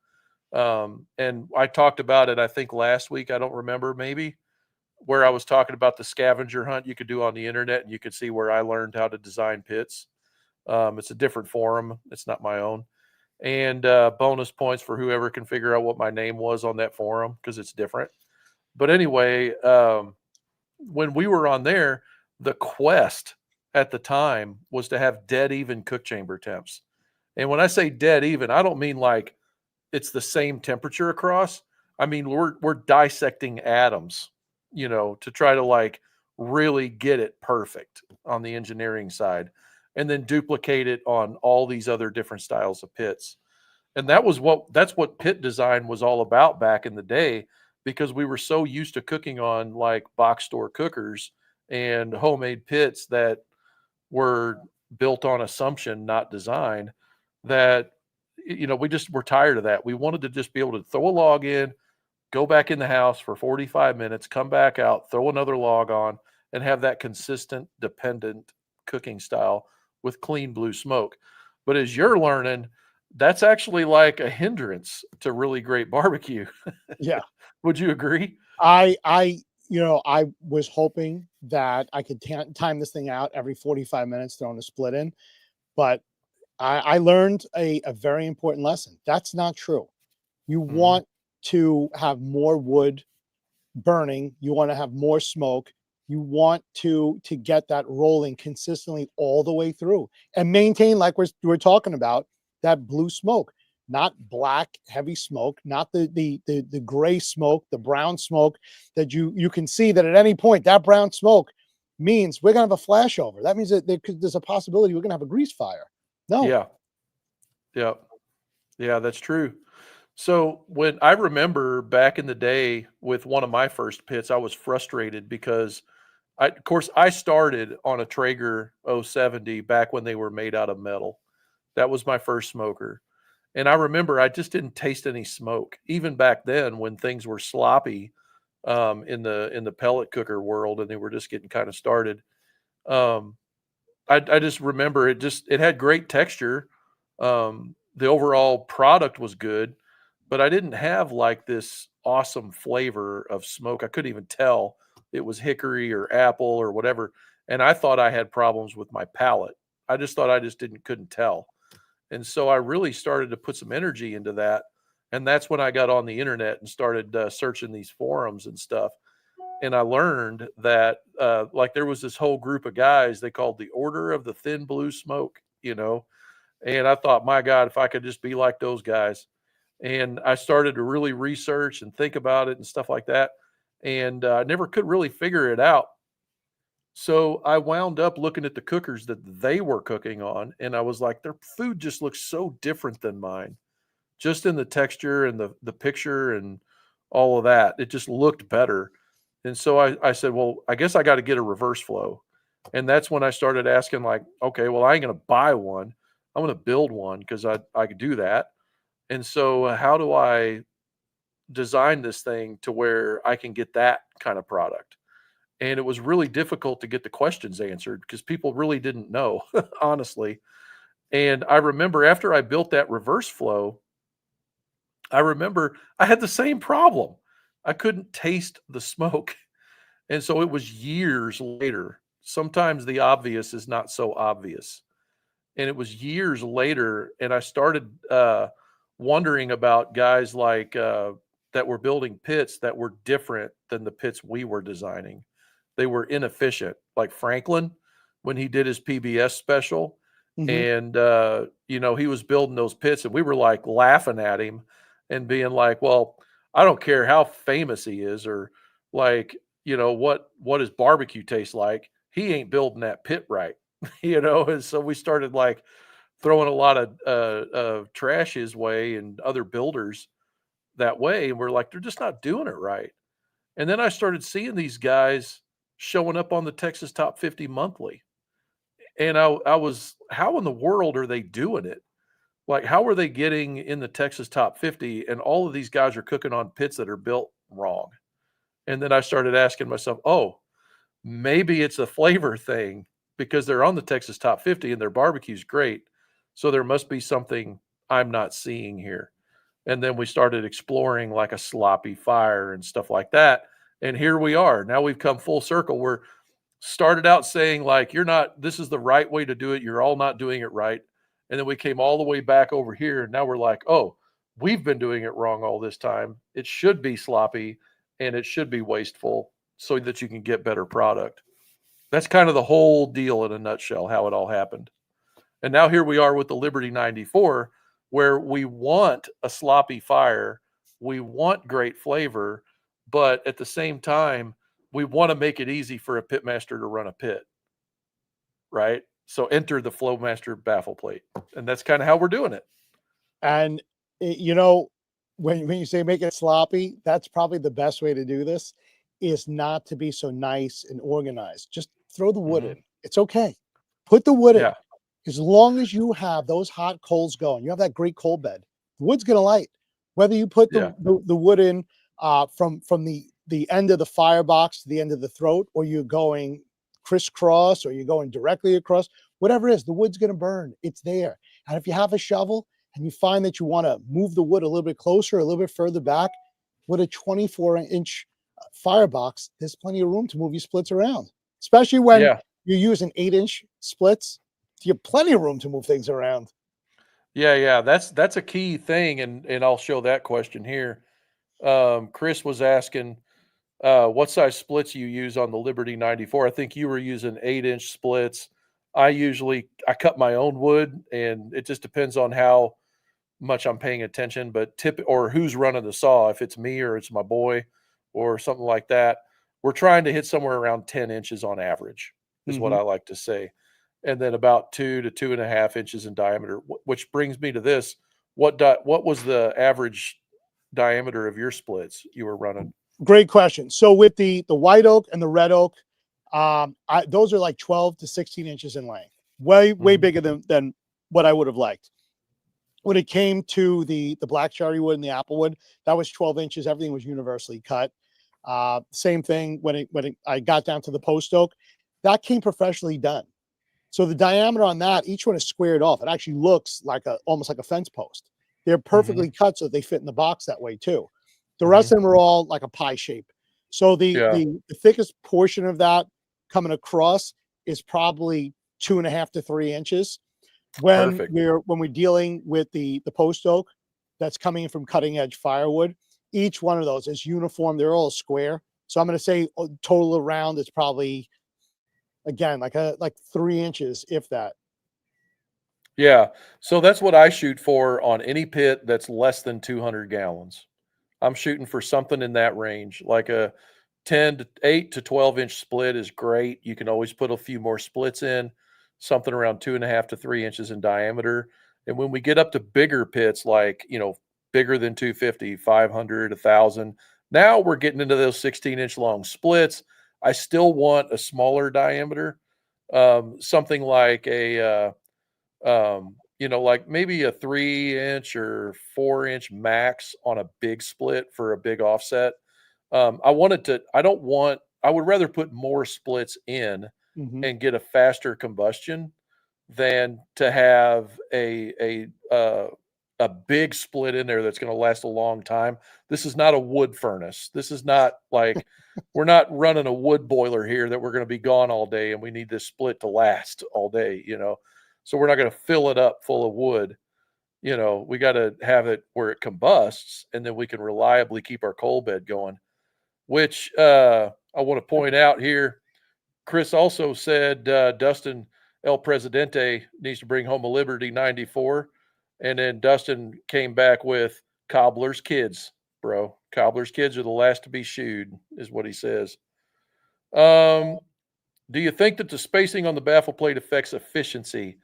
and I talked about it, I think last week, I don't remember, maybe, where I was talking about the scavenger hunt you could do on the internet, and you could see where I learned how to design pits. It's a different forum. It's not my own. And bonus points for whoever can figure out what my name was on that forum, because it's different. But anyway, when we were on there, the quest at the time was to have dead even cook chamber temps. And when I say dead even, I don't mean like it's the same temperature across. I mean, we're dissecting atoms, to try to like really get it perfect on the engineering side, and then duplicate it on all these other different styles of pits. And that's what pit design was all about back in the day, because we were so used to cooking on like box store cookers and homemade pits that were built on assumption, not design, that we just were tired of that. We wanted to just be able to throw a log in, go back in the house for 45 minutes, come back out, throw another log on, and have that consistent, dependent cooking style with clean blue smoke. But as you're learning, that's actually like a hindrance to really great barbecue. Yeah. Would you agree? I was hoping that I could time this thing out every 45 minutes, throwing a split in, but I learned a very important lesson. That's not true. You Mhm. want to have more wood burning. You want to have more smoke. You want to get that rolling consistently all the way through and maintain, like we're talking about, that blue smoke, not black heavy smoke, not the gray smoke, the brown smoke that you can see that at any point that brown smoke means we're gonna have a flashover. That means that there's a possibility we're gonna have a grease fire. No. Yeah. Yeah. Yeah, that's true. So when I remember back in the day with one of my first pits, I was frustrated because of course, I started on a Traeger 070 back when they were made out of metal. That was my first smoker. And I remember I just didn't taste any smoke, even back then when things were sloppy in the pellet cooker world, and they were just getting kind of started. Um, I just remember it had great texture. The overall product was good, but I didn't have like this awesome flavor of smoke. I couldn't even tell it was hickory or apple or whatever. And I thought I had problems with my palate. I just thought I just couldn't tell. And so I really started to put some energy into that. And that's when I got on the internet and started searching these forums and stuff. And I learned that like there was this whole group of guys they called the Order of the Thin Blue Smoke, you know. And I thought, my God, if I could just be like those guys. And I started to really research and think about it and stuff like that. And I never could really figure it out. So I wound up looking at the cookers that they were cooking on, and I was like, their food just looks so different than mine, just in the texture and the picture and all of that. It just looked better. And so I said, well, I guess I got to get a reverse flow. And that's when I started asking, like, okay, well, I ain't gonna buy one. I'm gonna build one because I could do that. And so how do I design this thing to where I can get that kind of product? And it was really difficult to get the questions answered because people really didn't know, honestly. And I remember after I built that reverse flow, I remember I had the same problem. I couldn't taste the smoke. And so it was years later. Sometimes the obvious is not so obvious. And it was years later, and I started wondering about guys like that were building pits that were different than the pits we were designing. They were inefficient, like Franklin when he did his PBS special. Mhm. And, you know, he was building those pits, and we were like laughing at him and being like, well, I don't care how famous he is or like, you know, what his barbecue tastes like. He ain't building that pit right, you know? And so we started like throwing a lot of trash his way and other builders that way. And we're like, they're just not doing it right. And then I started seeing these guys showing up on the Texas Top 50 monthly. And I was, how in the world are they doing it? Like, how are they getting in the Texas Top 50? And all of these guys are cooking on pits that are built wrong. And then I started asking myself, oh, maybe it's a flavor thing because they're on the Texas Top 50 and their barbecue's great. So there must be something I'm not seeing here. And then we started exploring like a sloppy fire and stuff like that. And here we are. Now we've come full circle. We're started out saying like, you're not, this is the right way to do it. You're all not doing it right. And then we came all the way back over here. And now we're like, oh, we've been doing it wrong all this time. It should be sloppy and it should be wasteful so that you can get better product. That's kind of the whole deal in a nutshell, how it all happened. And now here we are with the Liberty 94, where we want a sloppy fire, we want great flavor, but at the same time, we want to make it easy for a pitmaster to run a pit, right? So enter the Flowmaster baffle plate, and that's kind of how we're doing it. And you know, when you say make it sloppy, that's probably the best way to do this is not to be so nice and organized. Just throw the wood Hmm. in. It's okay. Put the wood in. Yeah, As long as you have those hot coals going, you have that great coal bed, the wood's going to light. Whether you put yeah, the wood in from the end of the firebox to the end of the throat, or you're going crisscross, or you're going directly across, whatever it is, the wood's going to burn. It's there. And if you have a shovel and you find that you want to move the wood a little bit closer, a little bit further back, with a 24-inch firebox, there's plenty of room to move your splits around, especially when yeah, you're using 8-inch splits. You have plenty of room to move things around. yeah. That's a key thing, and I'll show that question here. Chris was asking, what size splits you use on the Liberty 94. I think you were using 8-inch splits. I cut my own wood, and it just depends on how much I'm paying attention, but or who's running the saw, if it's me or it's my boy or something like that. We're trying to hit somewhere around 10 inches on average, is what Mhm. I like to say. And then about 2 to 2.5 inches in diameter, which brings me to this. What was the average diameter of your splits you were running? Great question. So with the white oak and the red oak, those are like 12 to 16 inches in length, way Mhm. bigger than what I would have liked. When it came to the black cherry wood and the apple wood, that was 12 inches. Everything was universally cut. Same thing I got down to the post oak, that came professionally done. So the diameter on that, each one is squared off. It actually looks like almost like a fence post. They're Mhm. perfectly cut so they fit in the box that way too. The rest Mhm. of them are all like a pie shape. So the Yeah. the, the thickest portion of that coming across is probably 2.5 to 3 inches. When Perfect. we're dealing with the post oak that's coming in from cutting edge firewood, each one of those is uniform. They're all square. So I'm going to say total around it's probably, again, like 3 inches, if that. Yeah. So that's what I shoot for on any pit that's less than 200 gallons. I'm shooting for something in that range, like a 10 to 8 to 12-inch split is great. You can always put a few more splits in, something around 2.5 to 3 inches in diameter. And when we get up to bigger pits, like, bigger than 250, 500, 1,000, now we're getting into those 16-inch long splits. I still want a smaller diameter, something like like maybe a 3-inch or 4-inch max on a big split for a big offset. I would rather put more splits in Mhm. and get a faster combustion than to have a big split in there that's going to last a long time. This is not a wood furnace. This is not like we're not running a wood boiler here that we're going to be gone all day and we need this split to last all day. So we're not going to fill it up full of wood. We got to have it where it combusts and then we can reliably keep our coal bed going, which I want to point out here. Chris also said Dustin El Presidente needs to bring home a Liberty 94. And then Dustin came back with Cobbler's kids, bro. Cobbler's kids are the last to be shooed, is what he says. Do you think that the spacing on the baffle plate affects efficiency?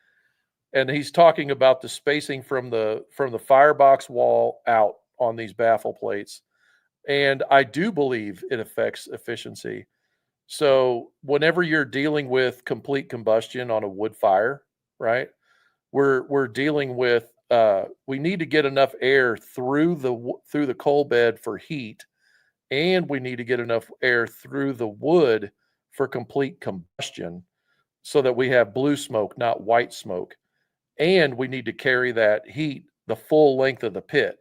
And he's talking about the spacing from the firebox wall out on these baffle plates. And I do believe it affects efficiency. So whenever you're dealing with complete combustion on a wood fire, right? We're dealing with we need to get enough air through the coal bed for heat, and we need to get enough air through the wood for complete combustion so that we have blue smoke, not white smoke. And we need to carry that heat the full length of the pit.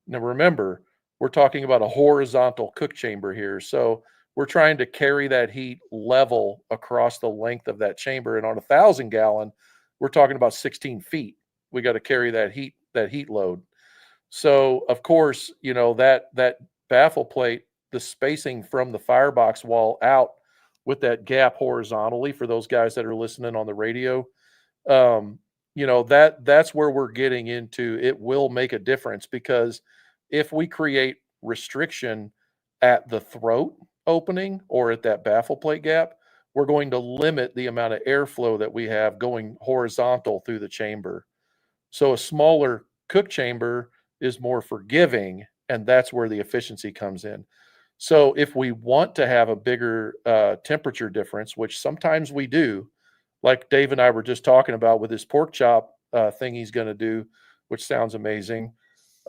Now, remember, we're talking about a horizontal cook chamber here. So we're trying to carry that heat level across the length of that chamber. And on 1,000 gallon, we're talking about 16 feet. We got to carry that heat load. So of course, that baffle plate, the spacing from the firebox wall out with that gap horizontally for those guys that are listening on the radio, um, that's where we're getting into. It will make a difference because if we create restriction at the throat opening or at that baffle plate gap, we're going to limit the amount of airflow that we have going horizontal through the chamber. So a smaller cook chamber is more forgiving, and that's where the efficiency comes in. So if we want to have a bigger temperature difference, which sometimes we do, like Dave and I were just talking about with this pork chop thing he's going to do, which sounds amazing.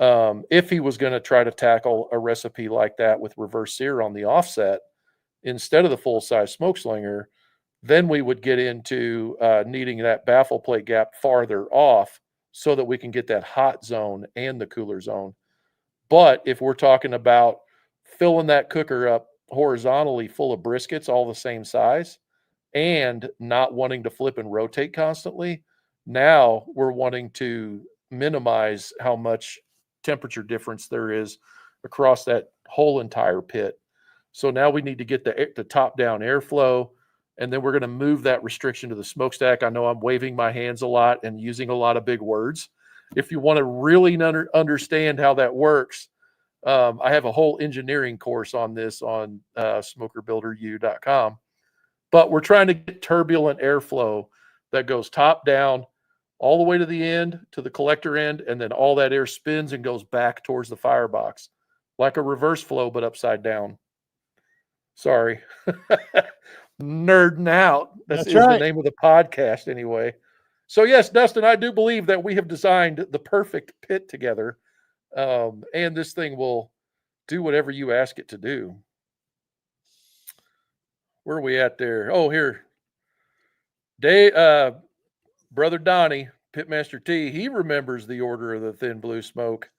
If he was going to try to tackle a recipe like that with reverse sear on the offset instead of the full size smoke slinger, then we would get into needing that baffle plate gap farther off so that we can get that hot zone and the cooler zone. But if we're talking about filling that cooker up horizontally full of briskets all the same size and not wanting to flip and rotate constantly, now we're wanting to minimize how much temperature difference there is across that whole entire pit. So now we need to get the top down airflow, and then we're going to move that restriction to the smokestack. I know I'm waving my hands a lot and using a lot of big words. If you want to really understand how that works, I have a whole engineering course on this on smokerbuilderu.com. But we're trying to get turbulent airflow that goes top down all the way to the end, to the collector end, and then all that air spins and goes back towards the firebox, like a reverse flow, but upside down. Sorry. Nerding out. This That's is the right. name of the podcast anyway. So yes, Dustin, I do believe that we have designed the perfect pit together. And this thing will do whatever you ask it to do. Where are we at there? Oh, here. Brother Donnie, Pitmaster T, he remembers the Order of the Thin Blue Smoke.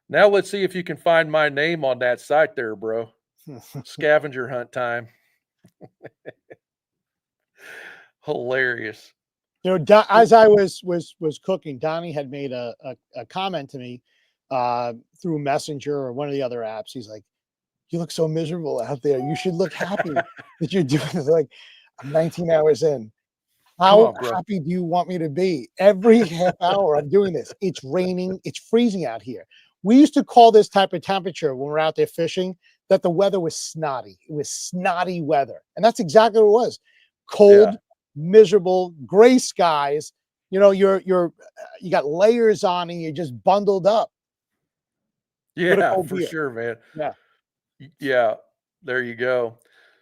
Now let's see if you can find my name on that site there, bro. Scavenger hunt time. Hilarious. As I was cooking, Donnie had made a comment to me through Messenger or one of the other apps. He's like, "You look so miserable out there. You should look happy that you're doing this." Like, I'm 19 hours in. Come How on, bro. happy do you want me to be? Every half hour I'm doing this. It's raining. It's freezing out here. We used to call this type of temperature when we're out there fishing that the weather was snotty. It was snotty weather. And that's exactly what it was. Cold, miserable, gray skies. You got layers on and you're just bundled up with a Yeah, cold for beer. sure, man. Yeah. Yeah, there you go.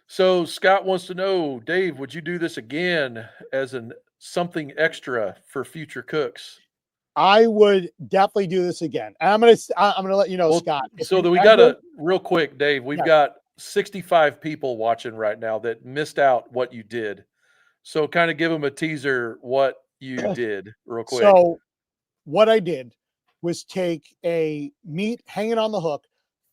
So Scott wants to know, Dave, would you do this again as an something extra for future cooks? I would definitely do this again. And I'm gonna let you know, Well, Scott, if so you that we got ever, a real quick, Dave, we've yes, got 65 people watching right now that missed out what you did. So kind of give them a teaser what you did real quick. so what I did was take a meat hanging on the hook,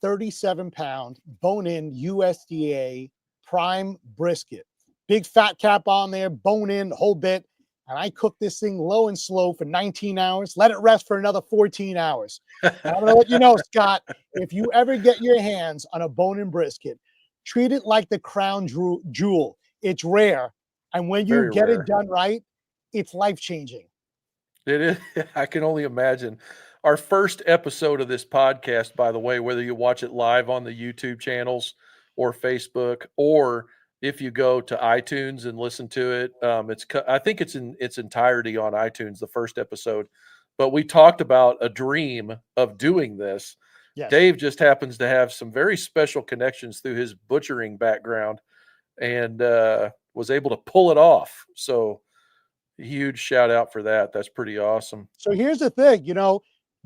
37-pound bone-in USDA prime brisket, big fat cap on there, bone in, the whole bit. And I cooked this thing low and slow for 19 hours, let it rest for another 14 hours. And I'm going to let you know, Scott, if you ever get your hands on a bone-in brisket, treat it like the crown jewel. It's rare. And when you Very get it rare. done right, it's life-changing. It is. I can only imagine. Our first episode of this podcast, by the way, whether you watch it live on the YouTube channels or Facebook, or if you go to iTunes and listen to it, I think it's in its entirety on iTunes. The first episode, but we talked about a dream of doing this. Yes. Dave just happens to have some very special connections through his butchering background, and was able to pull it off. So huge shout out for that. That's pretty awesome. So here's the thing,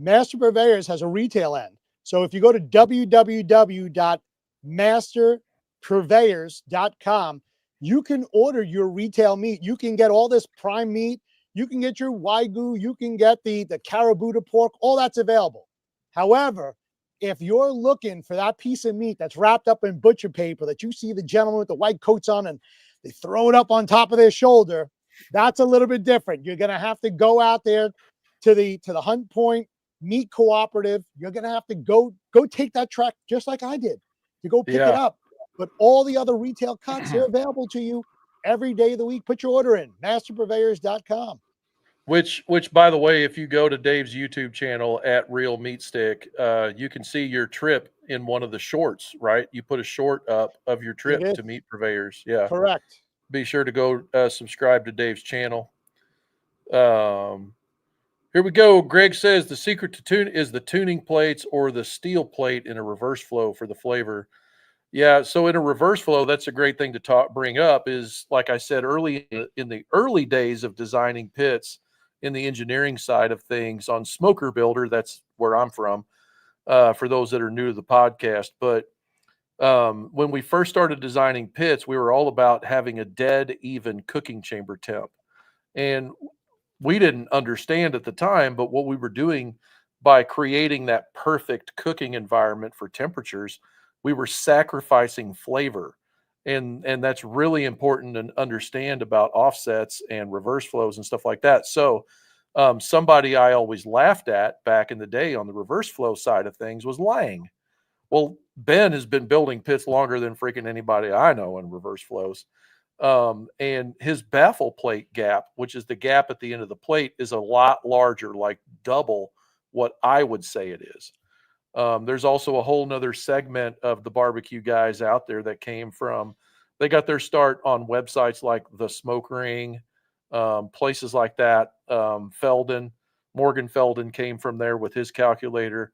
Master Purveyors has a retail end. So if you go to www.masterpurveyors.com, you can order your retail meat. You can get all this prime meat. You can get your Wagyu. You can get the Carabuta pork. All that's available. However, if you're looking for that piece of meat that's wrapped up in butcher paper that you see the gentleman with the white coats on and they throw it up on top of their shoulder, that's a little bit different. You're going to have to go out there to the Hunt Point Meat Cooperative. You're going to have to go take that truck just like I did to go pick it Yeah. up. But all the other retail cuts are available to you every day of the week. Put your order in masterpurveyors.com. Which, by the way, if you go to Dave's YouTube channel at Real Meat Stick, you can see your trip in one of the shorts. Right, you put a short up of your It trip is to Meat Purveyors. Yeah, correct. be sure to go subscribe to Dave's channel. Here we go. Greg says the secret to tune is the tuning plates or the steel plate in a reverse flow for the flavor. Yeah, so in a reverse flow, that's a great thing to bring up. Is like I said early in the early days of designing pits, in the engineering side of things on Smoker Builder. That's where I'm from. For those that are new to the podcast, but when we first started designing pits, we were all about having a dead even cooking chamber temp, and we didn't understand at the time, but what we were doing by creating that perfect cooking environment for temperatures, we were sacrificing flavor. And that's really important to understand about offsets and reverse flows and stuff like that. So somebody I always laughed at back in the day on the reverse flow side of things was Lang. Well, Ben has been building pits longer than freaking anybody I know in reverse flows. And his baffle plate gap, which is the gap at the end of the plate, is a lot larger, like double what I would say it is. There's also a whole nother segment of the barbecue guys out there that came from, they got their start on websites like the Smoke Ring, places like that. Morgan Felden came from there with his calculator.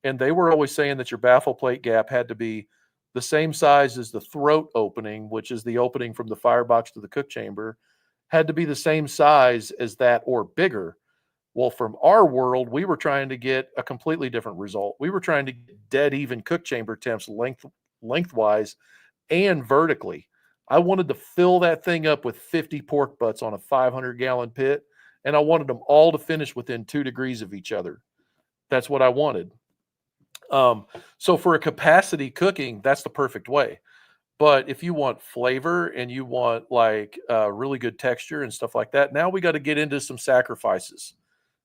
And they were always saying that your baffle plate gap had to be the same size as the throat opening, which is the opening from the firebox to the cook chamber, had to be the same size as that or bigger. Well, from our world, we were trying to get a completely different result. We were trying to get dead even cook chamber temps lengthwise and vertically. I wanted to fill that thing up with 50 pork butts on a 500-gallon pit, and I wanted them all to finish within 2 degrees of each other. That's what I wanted. So for a capacity cooking, that's the perfect way. But if you want flavor and you want like really good texture and stuff like that, now we got to get into some sacrifices.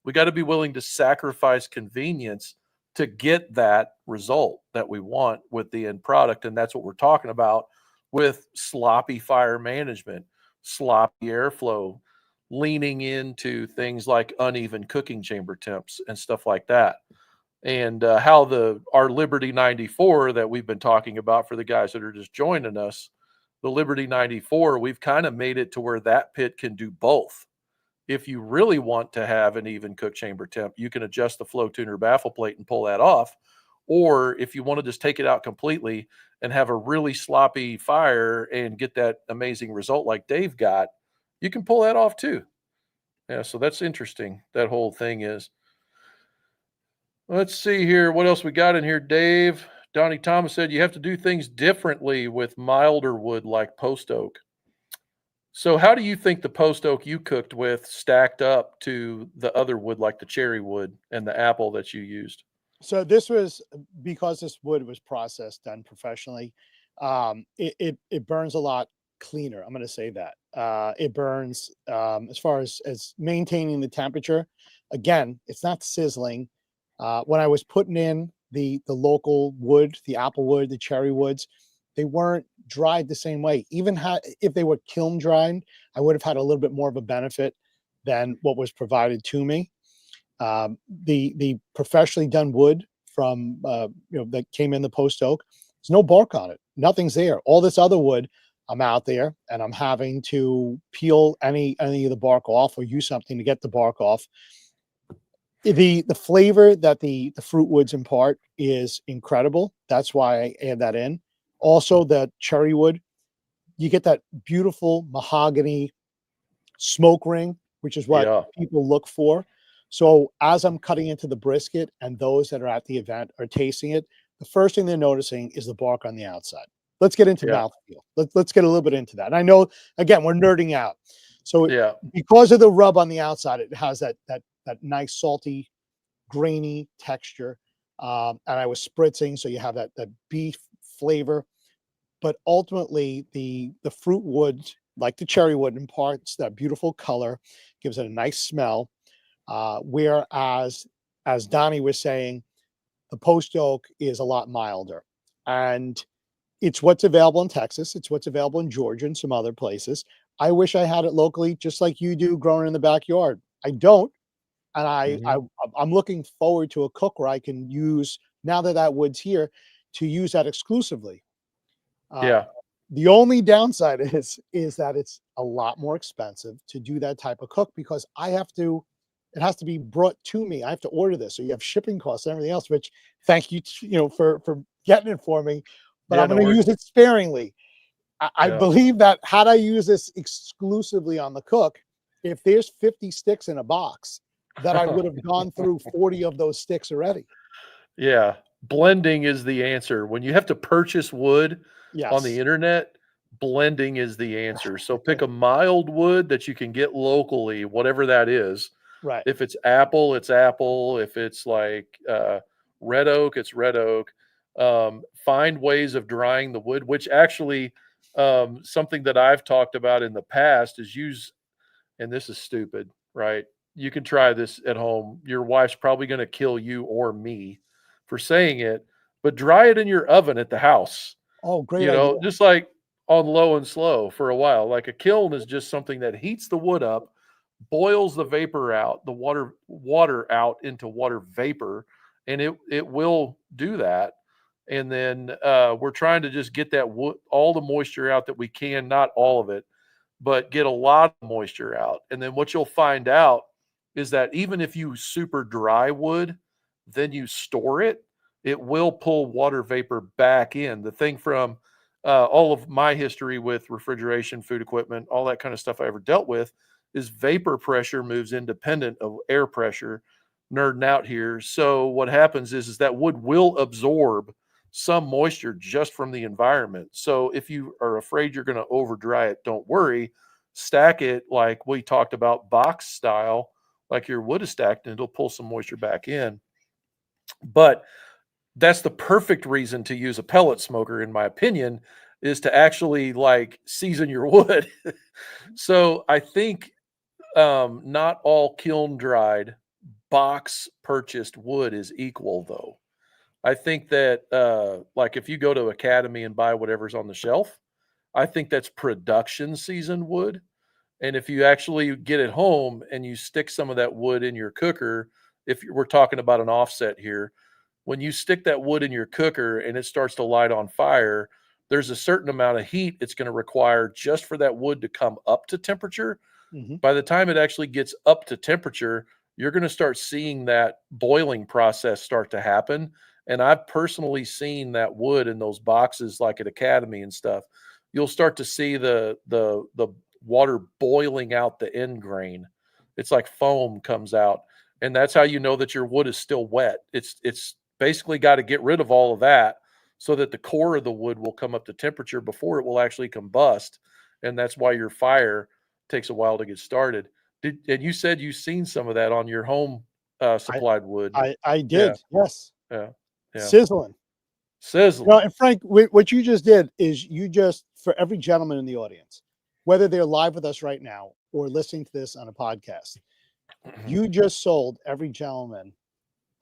We got to be willing to sacrifice convenience to get that result that we want with the end product. And that's what we're talking about with sloppy fire management, sloppy airflow, leaning into things like uneven cooking chamber temps and stuff like that. And how our Liberty 94 that we've been talking about for the guys that are just joining us, the Liberty 94, we've kind of made it to where that pit can do both. If you really want to have an even cook chamber temp, you can adjust the flow tuner baffle plate and pull that off. Or if you want to just take it out completely and have a really sloppy fire and get that amazing result like Dave got, you can pull that off too. Yeah, so that's interesting. That whole thing is. Let's see here. What else we got in here, Dave? Donnie Thomas said you have to do things differently with milder wood like post oak. So, how do you think the post oak you cooked with stacked up to the other wood, like the cherry wood and the apple that you used? So this was because this wood was processed, done professionally. It burns a lot cleaner. I'm going to say that it burns as far as maintaining the temperature. Again, it's not sizzling. When I was putting in the local wood, the apple wood, the cherry woods, they weren't dried the same way. Even if they were kiln dried, I would have had a little bit more of a benefit than what was provided to me. The professionally done wood from that came in the post oak, there's no bark on it. Nothing's there. All this other wood, I'm out there and I'm having to peel any of the bark off or use something to get the bark off. The flavor that the fruit woods impart is incredible. That's why I add that in. Also, the cherry wood, you get that beautiful mahogany smoke ring, which is what Yeah. people look for. So as I'm cutting into the brisket and those that are at the event are tasting it, the first thing they're noticing is the bark on the outside. Let's get into Yeah. mouthfeel. Let's get a little bit into that. And I know, again, we're nerding out. So Yeah. because of the rub on the outside, it has that nice salty, grainy texture. And I was spritzing, so you have that beef flavor. But ultimately, the fruit wood, like the cherry wood, imparts that beautiful color, gives it a nice smell. Whereas, as Donnie was saying, the post oak is a lot milder, and it's what's available in Texas. It's what's available in Georgia and some other places. I wish I had it locally, just like you do, growing in the backyard. I don't, and Hmm. I'm looking forward to a cook where I can use, now that that wood's here, to use that exclusively. Uh, Yeah. the only downside is that it's a lot more expensive to do that type of cook because it has to be brought to me. I have to order this. So you have shipping costs and everything else, which thank you, for getting it for me, but Yeah. I'm No going to worries. use it sparingly. I Yeah. believe that had I used this exclusively on the cook, if there's 50 sticks in a box, that I would have gone through 40 of those sticks already. Yeah, blending is the answer. When you have to purchase wood on the Yes. internet, blending is the answer. So pick a mild wood that you can get locally, whatever that is. Right. If it's apple, it's apple. If it's like red oak, it's red oak. Find ways of drying the wood, which actually something that I've talked about in the past is use, and this is stupid, right? You can try this at home. Your wife's probably going to kill you or me for saying it, but dry it in your oven at the house, Oh, great idea. just like on low and slow for a while. Like a kiln is just something that heats the wood up, boils the vapor out, the water out into water vapor, and it will do that. And then we're trying to just get that wood, all the moisture out that we can, not all of it, but get a lot of moisture out. And then what you'll find out is that even if you super dry wood, then you store it, it will pull water vapor back in. The thing from all of my history with refrigeration, food equipment, all that kind of stuff I ever dealt with is vapor pressure moves independent of air pressure. Nerding out here. So what happens is that wood will absorb some moisture just from the environment. So if you are afraid you're going to over dry it, don't worry. Stack it like we talked about, box style, like your wood is stacked, and it'll pull some moisture back in. But that's the perfect reason to use a pellet smoker, in my opinion, is to actually like season your wood. So I think not all kiln dried box purchased wood is equal though. I think that like if you go to Academy and buy whatever's on the shelf, I think that's production seasoned wood. And if you actually get it home and you stick some of that wood in your cooker, if we're talking about an offset here, when you stick that wood in your cooker and it starts to light on fire, there's a certain amount of heat it's going to require just for that wood to come up to temperature. Hmm. By the time it actually gets up to temperature, you're going to start seeing that boiling process start to happen. And I've personally seen that wood in those boxes like at Academy and stuff. You'll start to see the water boiling out the end grain. It's like foam comes out. And that's how you know that your wood is still wet. It's basically got to get rid of all of that so that the core of the wood will come up to temperature before it will actually combust. And that's why your fire takes a while to get started. And you said you've seen some of that on your home I, supplied wood. I Yeah, did. Yes. yeah, yeah. Sizzling. Sizzling. And Frank, what you just did is you just, for every gentleman in the audience, whether they're live with us right now or listening to this on a podcast, you just sold every gentleman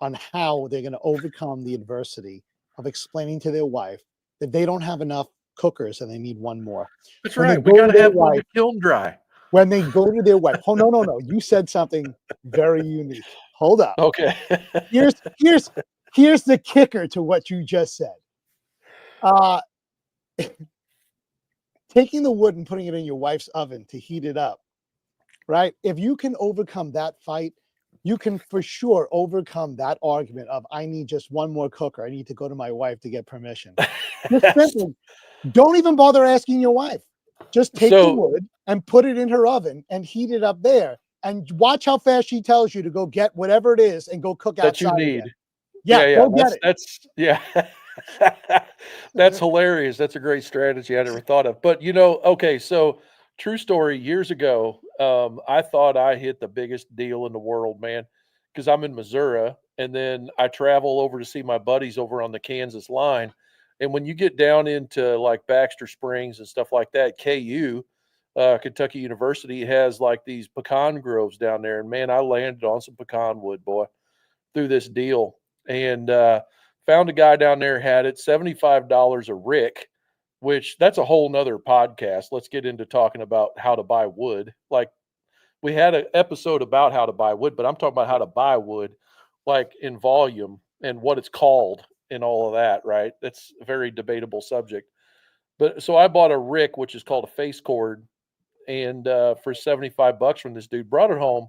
on how they're going to overcome the adversity of explaining to their wife that they don't have enough cookers and they need one more. That's When they right. We go got to to their have one wife, to kiln dry. when they go to their wife, oh no, you said something very unique. Hold up. Okay. Here's here's here's the kicker to what you just said. Uh taking the wood and putting it in your wife's oven to heat it up, right? If you can overcome that fight, you can for sure overcome that argument of I need just one more cooker. I need to go to my wife to get permission. Just simply don't even bother asking your wife. Just take the So wood and put it in her oven and heat it up there. And watch how fast she tells you to go get whatever it is and go cook that you outside again. need. Yeah, Yeah, yeah. go get it. That's yeah. That's hilarious. That's a great strategy I never thought of. But okay, so true story, years ago, I thought I hit the biggest deal in the world, man, because I'm in Missouri and then I travel over to see my buddies over on the Kansas line. And when you get down into like Baxter Springs and stuff like that, KU, Kentucky University has like these pecan groves down there. And man, I landed on some pecan wood, boy, through this deal. And found a guy down there had it $75 a rick, which that's a whole nother podcast. Let's get into talking about how to buy wood. Like we had an episode about how to buy wood, but I'm talking about how to buy wood, like in volume and what it's called and all of that, right? That's a very debatable subject. But so I bought a rick, which is called a face cord, and for $75 from this dude, brought it home.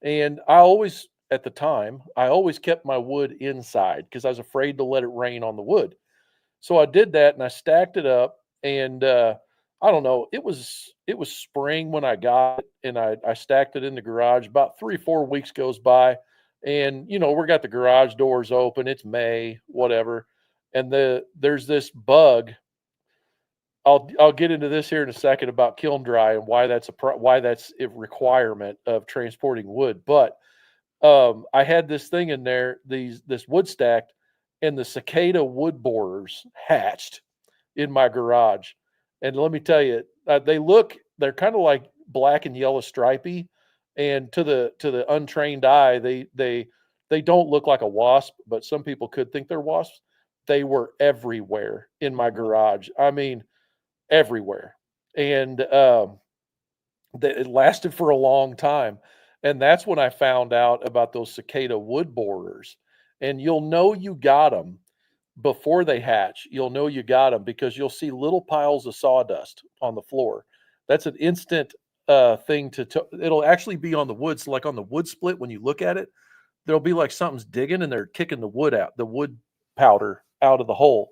And I always, at the time, I always kept my wood inside because I was afraid to let it rain on the wood. So I did that and I stacked it up. And I don't know, it was spring when I got it, and I stacked it in the garage. About 3 4 weeks goes by, and we got the garage doors open. It's May, whatever, and there's this bug. I'll get into this here in a second about kiln dry and why why that's a requirement of transporting wood. But I had this thing in there, this wood stacked, and the cicada wood borers hatched in my garage. And let me tell you, they're kind of like black and yellow stripy, and to the untrained eye, they don't look like a wasp, but some people could think they're wasps. They were everywhere in my garage. I mean, everywhere. And that it lasted for a long time. And that's when I found out about those cicada wood borers. And you'll know you got them before they hatch. You'll know you got them because you'll see little piles of sawdust on the floor. That's an instant thing it'll actually be on the wood. So like on the wood split, when you look at it, there'll be like something's digging and they're kicking the wood powder out of the hole.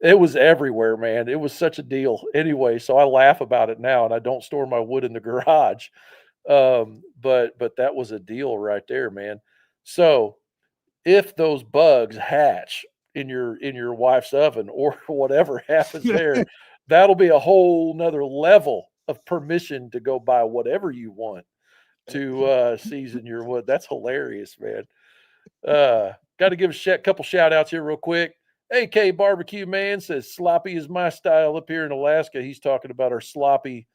It was everywhere, man. It was such a deal. Anyway, so I laugh about it now, and I don't store my wood in the garage. But that was a deal right there, man. So if those bugs hatch in your wife's oven or whatever happens there, that'll be a whole nother level of permission to go buy whatever you want to season your wood. That's hilarious, man. Got to give a couple shout outs here real quick. AK Barbecue Man says sloppy is my style up here in Alaska. He's talking about our sloppy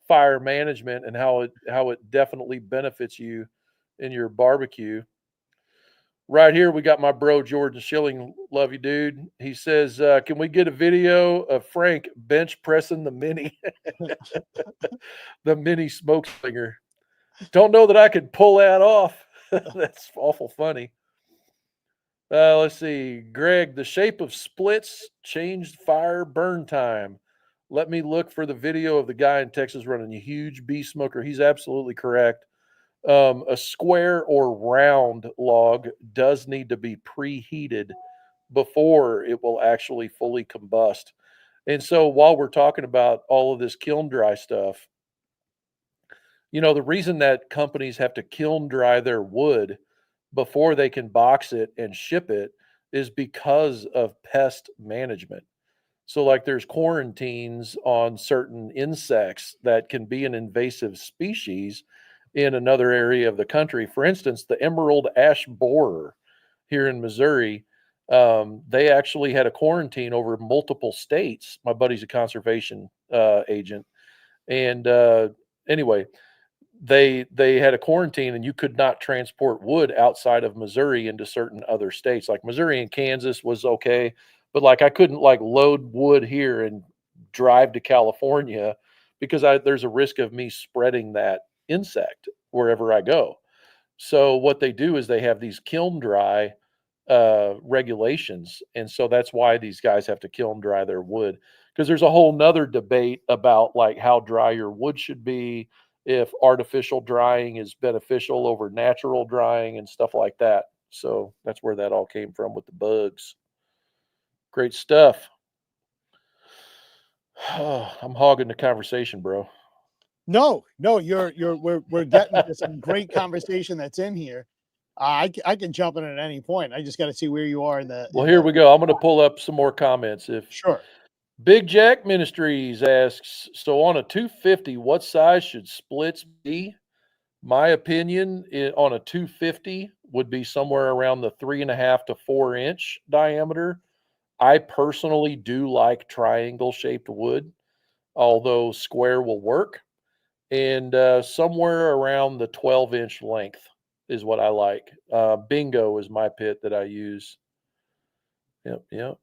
fire management and how it definitely benefits you in your barbecue. Right here, we got my bro Jordan Schilling. Love you, dude. He says, "Can we get a video of Frank bench pressing the mini, the mini smoke slinger? Don't know that I could pull that off. That's awful funny." Let's see, Greg. The shape of splits changed fire burn time. Let me look for the video of the guy in Texas running a huge bee smoker. He's absolutely correct. A square or round log does need to be preheated before it will actually fully combust. And so while we're talking about all of this kiln dry stuff, the reason that companies have to kiln dry their wood before they can box it and ship it is because of pest management. So, like, there's quarantines on certain insects that can be an invasive species in another area of the country. For instance, the emerald ash borer here in Missouri, they actually had a quarantine over multiple states. My buddy's a conservation agent, and anyway, they had a quarantine, and you could not transport wood outside of Missouri into certain other states. Like Missouri and Kansas was okay, but like I couldn't like load wood here and drive to California because there's a risk of me spreading that insect wherever I go. So what they do is they have these kiln dry regulations, and so that's why these guys have to kiln dry their wood, because there's a whole nother debate about like how dry your wood should be, if artificial drying is beneficial over natural drying and stuff like that. So that's where that all came from with the bugs. Great stuff. I'm hogging the conversation, bro. No, no, we're getting to some great conversation that's in here. I can jump in at any point. I just got to see where you are in the Well, here we go. I'm going to pull up some more comments. If Sure. Big Jack Ministries asks, so on a 250, what size should splits be? My opinion on a 250 would be somewhere around the 3.5 to 4 inch diameter. I personally do like triangle shaped wood, although square will work. And somewhere around the 12-inch length is what I like. Bingo is my pit that I use. Yep, yep.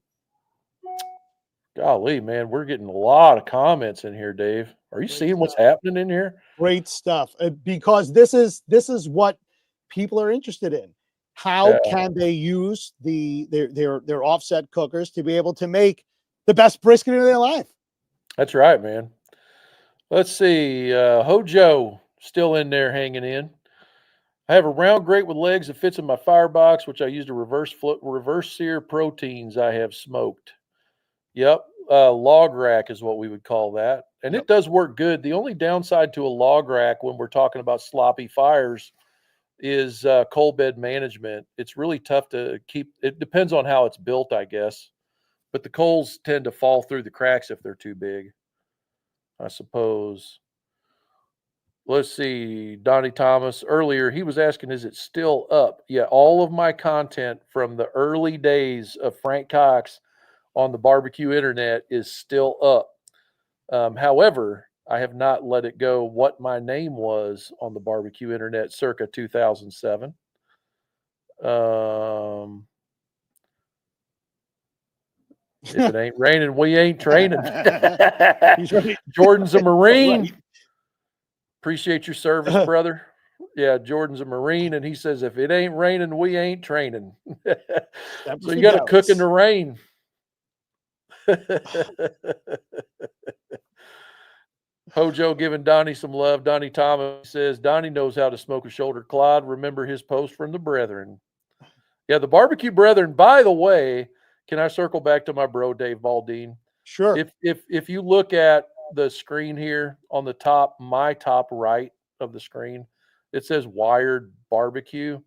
Golly, man, we're getting a lot of comments in here, Dave. Are you Great seeing what's stuff. happening in here? Great stuff. Because this is what people are interested in. How Yeah, can they use their offset cookers to be able to make the best brisket of their life? that's right, man. Let's see. Hojo still in there hanging in. I have a round grate with legs that fits in my firebox, which I use to reverse sear proteins I have smoked. Yep, log rack is what we would call that, and Yep. it does work good. The only downside to a log rack when we're talking about sloppy fires is coal bed management. It's really tough to keep. It depends on how it's built, I guess, but the coals tend to fall through the cracks if they're too big, I suppose. Let's see, Donnie Thomas earlier, he was asking, is it still up? Yeah, all of my content from the early days of Frank Cox on the barbecue internet is still up. However, I have not let it go what my name was on the barbecue internet circa 2007. Um, if it ain't raining, we ain't training. He's right. Jordan's a Marine. Right. Appreciate your service, brother. Yeah, Jordan's a Marine, and he says, if it ain't raining, we ain't training. Never So you got to cook in forgets. the rain. Hojo giving Donnie some love. Donnie Thomas says, Donnie knows how to smoke a shoulder clod. Remember his post from the Brethren. Yeah, the Barbecue Brethren, by the way, can I circle back to my bro, Dave Baldine? Sure. If you look at the screen here on the top, my top right of the screen, it says Wired Barbecue.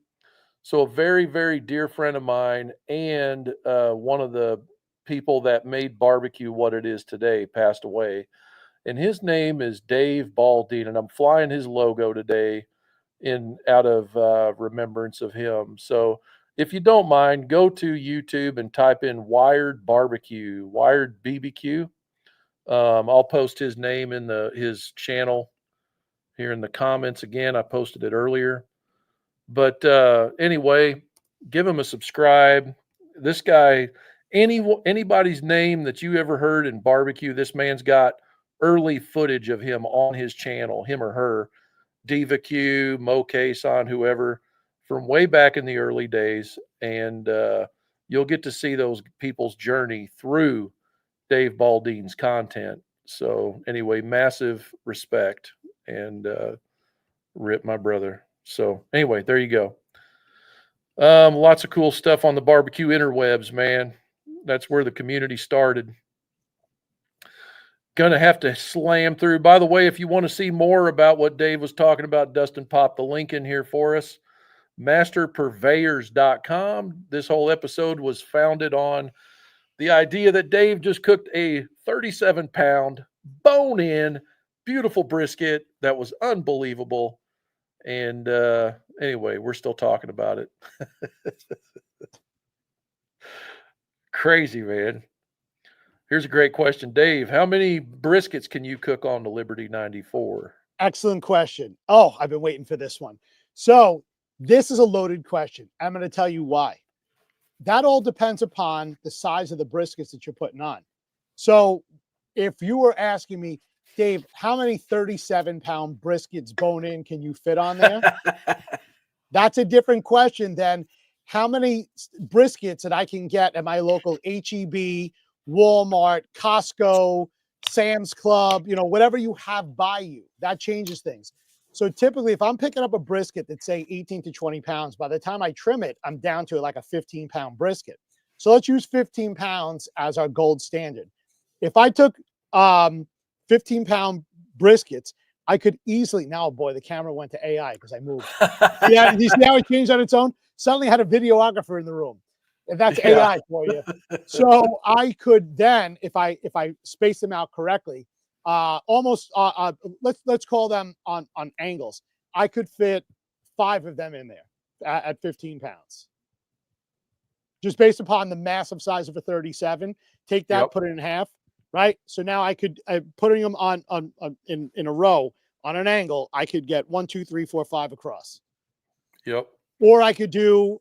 So a very, very dear friend of mine and one of the people that made barbecue what it is today passed away. And his name is Dave Baldine, and I'm flying his logo today in out of remembrance of him. So if you don't mind, go to YouTube and type in Wired Barbecue, Wired BBQ. I'll post his name in his channel here in the comments again. I posted it earlier. But anyway, give him a subscribe. This guy, anybody's name that you ever heard in barbecue, this man's got early footage of him on his channel, him or her, Diva Q, Mo Kason, whoever, from way back in the early days. And you'll get to see those people's journey through Dave Baldine's content. So anyway, massive respect and rip my brother. So anyway, there you go. Lots of cool stuff on the barbecue interwebs, man. That's where the community started. Gonna have to slam through. By the way, if you want to see more about what Dave was talking about, Dustin popped the link in here for us. Masterpurveyors.com. This whole episode was founded on the idea that Dave just cooked a 37-pound, bone-in, beautiful brisket that was unbelievable. And anyway, we're still talking about it. Crazy, man. Here's a great question. Dave, how many briskets can you cook on the Liberty 94? Excellent question. Oh, I've been waiting for this one. So this is a loaded question. I'm going to tell you why. That all depends upon the size of the briskets that you're putting on. So if you were asking me, Dave, how many 37-pound briskets bone in can you fit on there? That's a different question than how many briskets that I can get at my local HEB, Walmart, Costco, Sam's Club, whatever you have by you. That changes things. So typically, if I'm picking up a brisket that's, say, 18 to 20 pounds, by the time I trim it, I'm down to like a 15-pound brisket. So let's use 15 pounds as our gold standard. If I took 15-pound briskets, I could easily, now, boy, the camera went to AI because I moved. Yeah, you see how it changed on its own? Suddenly had a videographer in the room. And that's AI for you. So I could then, if I space them out correctly, almost let's call them on angles. I could fit 5 of them in there at 15 pounds. Just based upon the massive size of a 37, take that, put it in half, right? So now I could putting them on in a row on an angle, I could get 1, 2, 3, 4, 5 across. Yep. Or I could do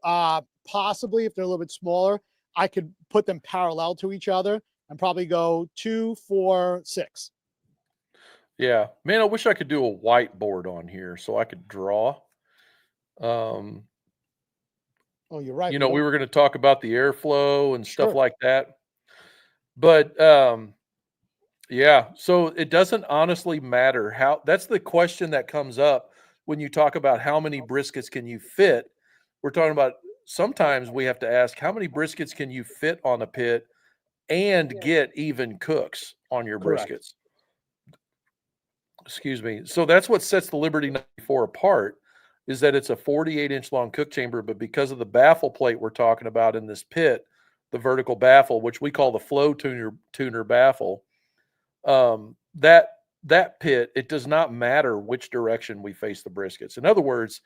possibly, if they're a little bit smaller, I could put them parallel to each other and probably go 2, 4, 6. Yeah, man, I wish I could do a whiteboard on here so I could draw. Oh, you're right. We were going to talk about the airflow and stuff like that. But yeah, so it doesn't honestly matter how. That's the question that comes up when you talk about how many briskets can you fit. We're talking about sometimes we have to ask how many briskets can you fit on a pit and get even cooks on your briskets. Excuse me. So that's what sets the Liberty 94 apart, is that it's a 48-inch long cook chamber, but because of the baffle plate we're talking about in this pit, the vertical baffle, which we call the flow tuner baffle, that pit, it does not matter which direction we face the briskets. In other words,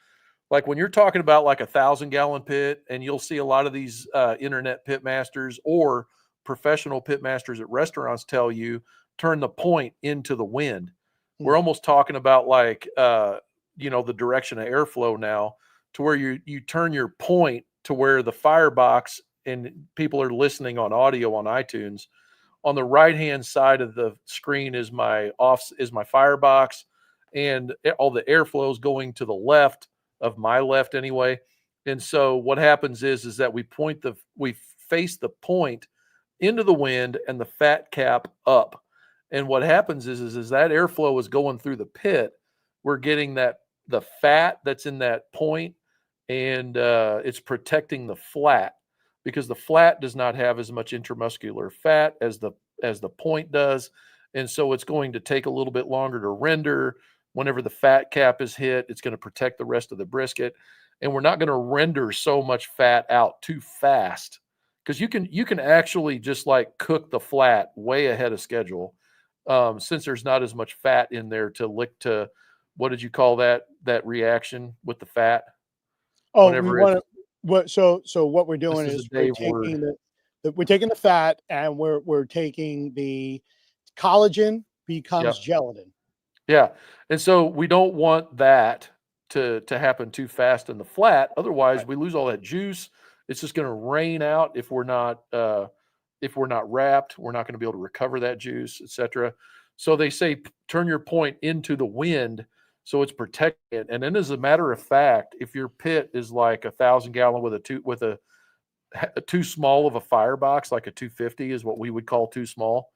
like when you're talking about like 1,000-gallon pit, and you'll see a lot of these internet pit masters or professional pit masters at restaurants tell you turn the point into the wind. We're almost talking about like the direction of airflow now, to where you turn your point to where the firebox, and people are listening on audio on iTunes. On the right-hand side of the screen is my firebox, and all the airflow is going to the left of my left anyway. And so what happens is that we face the point into the wind and the fat cap up. And what happens is that airflow is going through the pit. We're getting the fat that's in that point, and it's protecting the flat, because the flat does not have as much intramuscular fat as the point does. And so it's going to take a little bit longer to render. Whenever the fat cap is hit, it's going to protect the rest of the brisket. And we're not going to render so much fat out too fast, because you can actually just like cook the flat way ahead of schedule, since there's not as much fat in there to lick to. What did you call that reaction with the fat? Oh, we want So what we're This doing is a is we're Dave word. taking we're taking the fat and we're taking the collagen becomes Yep. gelatin. Yeah. And so we don't want that to happen too fast in the flat. Otherwise, Right. we lose all that juice. It's just going to rain out if we're not wrapped. We're not going to be able to recover that juice, etc. So they say turn your point into the wind so it's protected. And then, as a matter of fact, if your pit is like 1,000 gallon with a too small of a firebox, like a 250 is what we would call too small,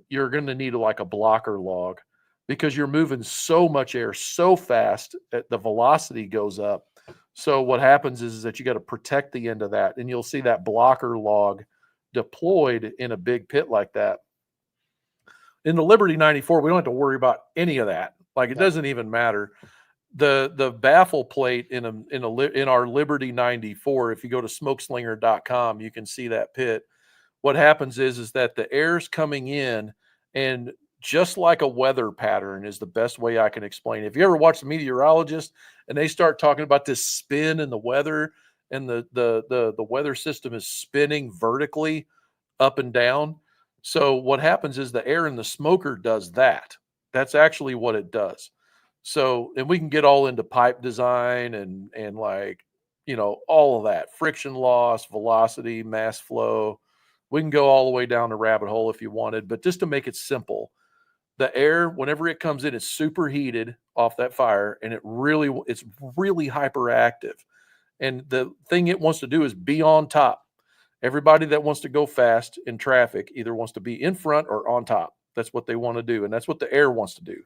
you're going to need like a blocker log because you're moving so much air so fast that the velocity goes up. So what happens is that you got to protect the end of that, and you'll see that blocker log deployed in a big pit like that. In the Liberty 94, we don't have to worry about any of that. Like, it No. doesn't even matter. The baffle plate in our Liberty 94, if you go to smokeslinger.com, you can see that pit. What happens is that the air's coming in, and just like a weather pattern is the best way I can explain it. If you ever watch the meteorologist and they start talking about this spin in the weather, and the weather system is spinning vertically up and down. So what happens is the air in the smoker does that. That's actually what it does. So, and we can get all into pipe design and like, all of that, friction loss, velocity, mass flow. We can go all the way down the rabbit hole if you wanted, but just to make it simple, the air, whenever it comes in, it's superheated off that fire, and it's really hyperactive. And the thing it wants to do is be on top. Everybody that wants to go fast in traffic either wants to be in front or on top. That's what they want to do. And that's what the air wants to do.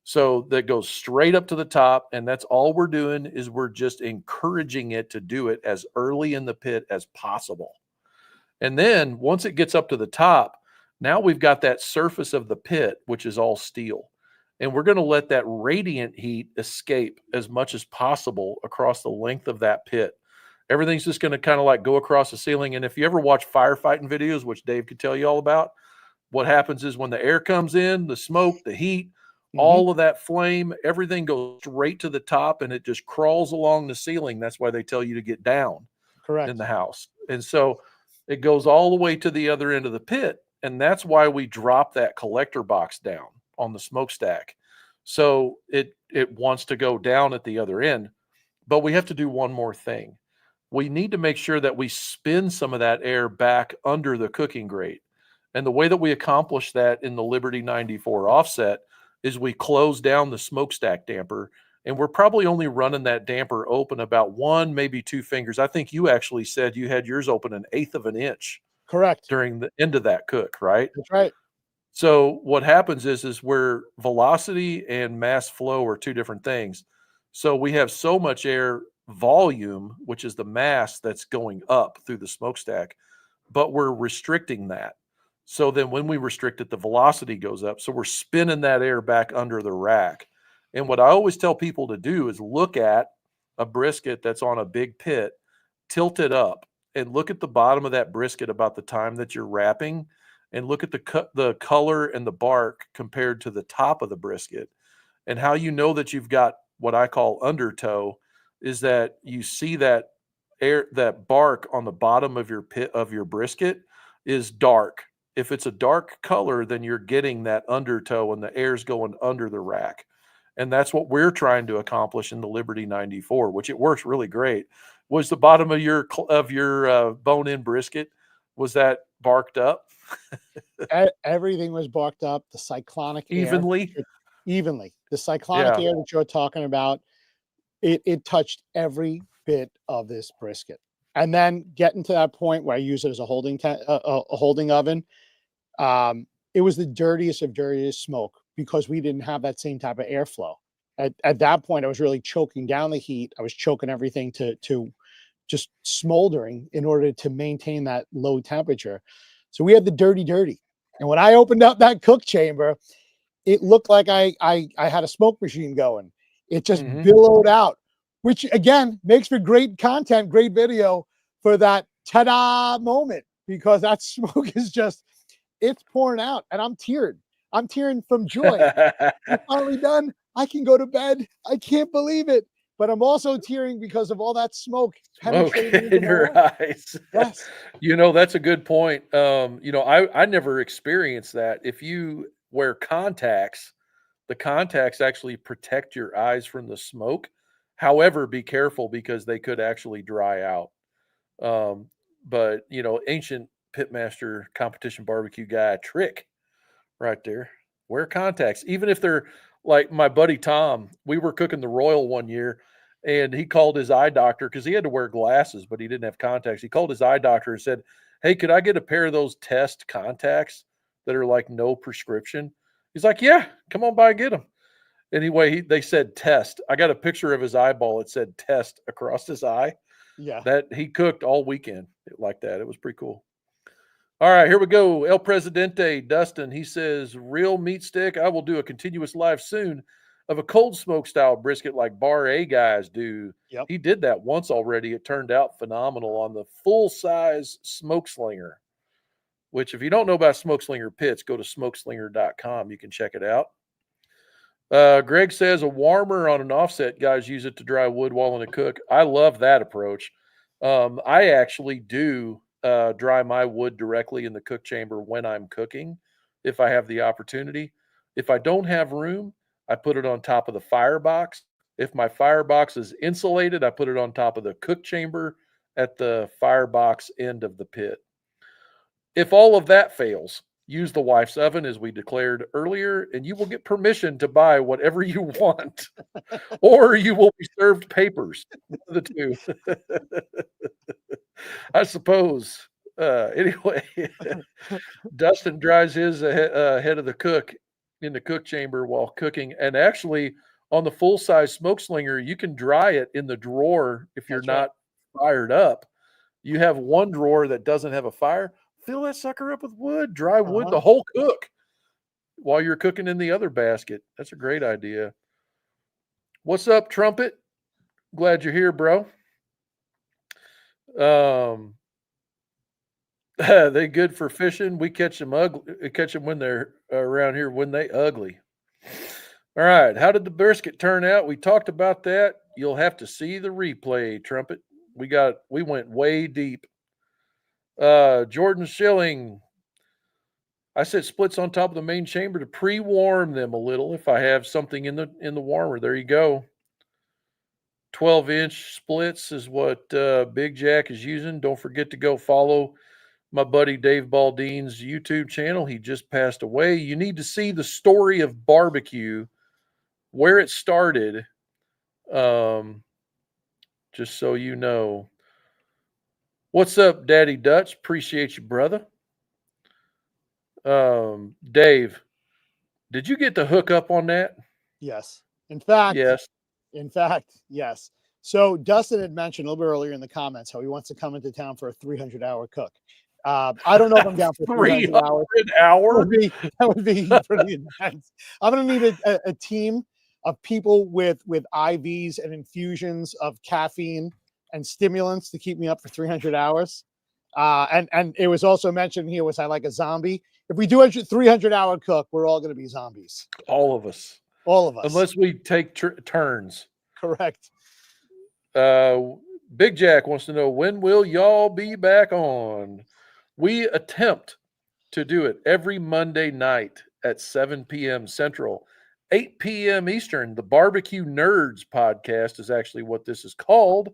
So that goes straight up to the top. And that's all we're doing is we're just encouraging it to do it as early in the pit as possible. And then once it gets up to the top, now we've got that surface of the pit, which is all steel. And we're going to let that radiant heat escape as much as possible across the length of that pit. Everything's just going to kind of like go across the ceiling. And if you ever watch firefighting videos, which Dave could tell you all about, what happens is when the air comes in, the smoke, the heat, Hmm. all of that flame, everything goes straight to the top and it just crawls along the ceiling. That's why they tell you to get down in Correct. the house. And so it goes all the way to the other end of the pit. And that's why we drop that collector box down on the smokestack. So it wants to go down at the other end. But we have to do one more thing. We need to make sure that we spin some of that air back under the cooking grate. And the way that we accomplish that in the Liberty 94 offset is we close down the smokestack damper, and we're probably only running that damper open about one, maybe two fingers. I think you actually said you had yours open an eighth of an inch Correct. during the end of that cook, right? That's right. So what happens is where velocity and mass flow are two different things. So we have so much air volume, which is the mass that's going up through the smokestack, but we're restricting that. So then when we restrict it, the velocity goes up. So we're spinning that air back under the rack. And what I always tell people to do is look at a brisket that's on a big pit, tilt it up, and look at the bottom of that brisket about the time that you're wrapping, and look at the color and the bark compared to the top of the brisket. And how you know that you've got what I call undertow is that you see that bark on the bottom of your pit of your brisket is dark. If it's a dark color, then you're getting that undertow and the air's going under the rack. And that's what we're trying to accomplish in the Liberty 94, which it works really great. Was the bottom of your bone-in brisket, was that barked up Everything was barked up. The cyclonic air evenly? evenly. The cyclonic Yeah. air that you're talking about, it touched every bit of this brisket. And then getting to that point where I use it as a a holding oven, it was the dirtiest of dirtiest smoke because we didn't have that same type of airflow. At that point, I was really choking down the heat. I was choking everything to just smoldering in order to maintain that low temperature. So we had the dirty. And when I opened up that cook chamber, it looked like I had a smoke machine going. It just Mhm. billowed out, which again makes for great content, great video for that ta-da moment because that smoke is just it's pouring out and I'm tearing. I'm tearing from joy. We're finally done. I can go to bed. I can't believe it. but I'm also tearing because of all that smoke Smoke penetrating into in my your eye. eyes. Yes. That's a good point. I never experienced that. If you wear contacts, the contacts actually protect your eyes from the smoke. However, be careful because they could actually dry out. Um, but ancient pitmaster competition barbecue guy trick right there. Wear contacts, even if they're like my buddy Tom. We were cooking the Royal one year, and he called his eye doctor because he had to wear glasses, but he didn't have contacts. He called his eye doctor and said, "Hey, could I get a pair of those test contacts that are like no prescription?" He's like, "Yeah, come on by and get them." Anyway, they said test. I got a picture of his eyeball. It said test across his eye. Yeah. That he cooked all weekend like that. It was pretty cool. All right, here we go. El Presidente, Dustin, he says, real meat stick. I will do a continuous live soon of a cold smoke style brisket like Bar A guys do. Yep. He did that once already. It turned out phenomenal on the full size smoke slinger, which, if you don't know about smoke slinger pits, go to smokeslinger.com. You can check it out. Greg says a warmer on an offset, guys use it to dry wood while in a cook. I love that approach. I actually do dry my wood directly in the cook chamber when I'm cooking, if I have the opportunity. If I don't have room, I put it on top of the firebox. If my firebox is insulated, I put it on top of the cook chamber at the firebox end of the pit. If all of that fails, use the wife's oven as we declared earlier, and you will get permission to buy whatever you want, or you will be served papers. One of the two. I suppose. Anyway, Dustin dries his head of the cook in the cook chamber while cooking. And actually, on the full size smoke slinger, you can dry it in the drawer if you're That's right. not fired up. You have one drawer that doesn't have a fire, fill that sucker up with wood, dry wood, Uh-huh. the whole cook while you're cooking in the other basket. That's a great idea. What's up, Trumpet? Glad you're here, bro. Um, they good for fishing. We catch them ugly. Catch them when they're around here when they ugly. All right. How did the brisket turn out? We talked about that. You'll have to see the replay, Trumpet. We went way deep. Jordan Schilling. I said splits on top of the main chamber to pre-warm them a little if I have something in the warmer. There you go. 12-inch splits is what Big Jack is using. Don't forget to go follow my buddy Dave Baldine's YouTube channel. He just passed away. You need to see the story of barbecue, where it started, just so you know. What's up, Daddy Dutch? Appreciate you, brother. Dave, did you get the hook up on that? Yes. In fact, Yes. yes. So Dustin had mentioned a little bit earlier in the comments how he wants to come into town for a 300-hour cook. I don't know if I'm down for 300 hours. 300 hour? That would be pretty intense. I'm going to need a team of people with IVs and infusions of caffeine and stimulants to keep me up for 300 hours. And it was also mentioned here, was I like a zombie? If we do a 300-hour cook, we're all going to be zombies. All of us. All of us. Unless we take turns. Correct. Big Jack wants to know, when will y'all be back on? We attempt to do it every Monday night at 7 p.m. Central, 8 p.m. Eastern. The Barbecue Nerds podcast is actually what this is called.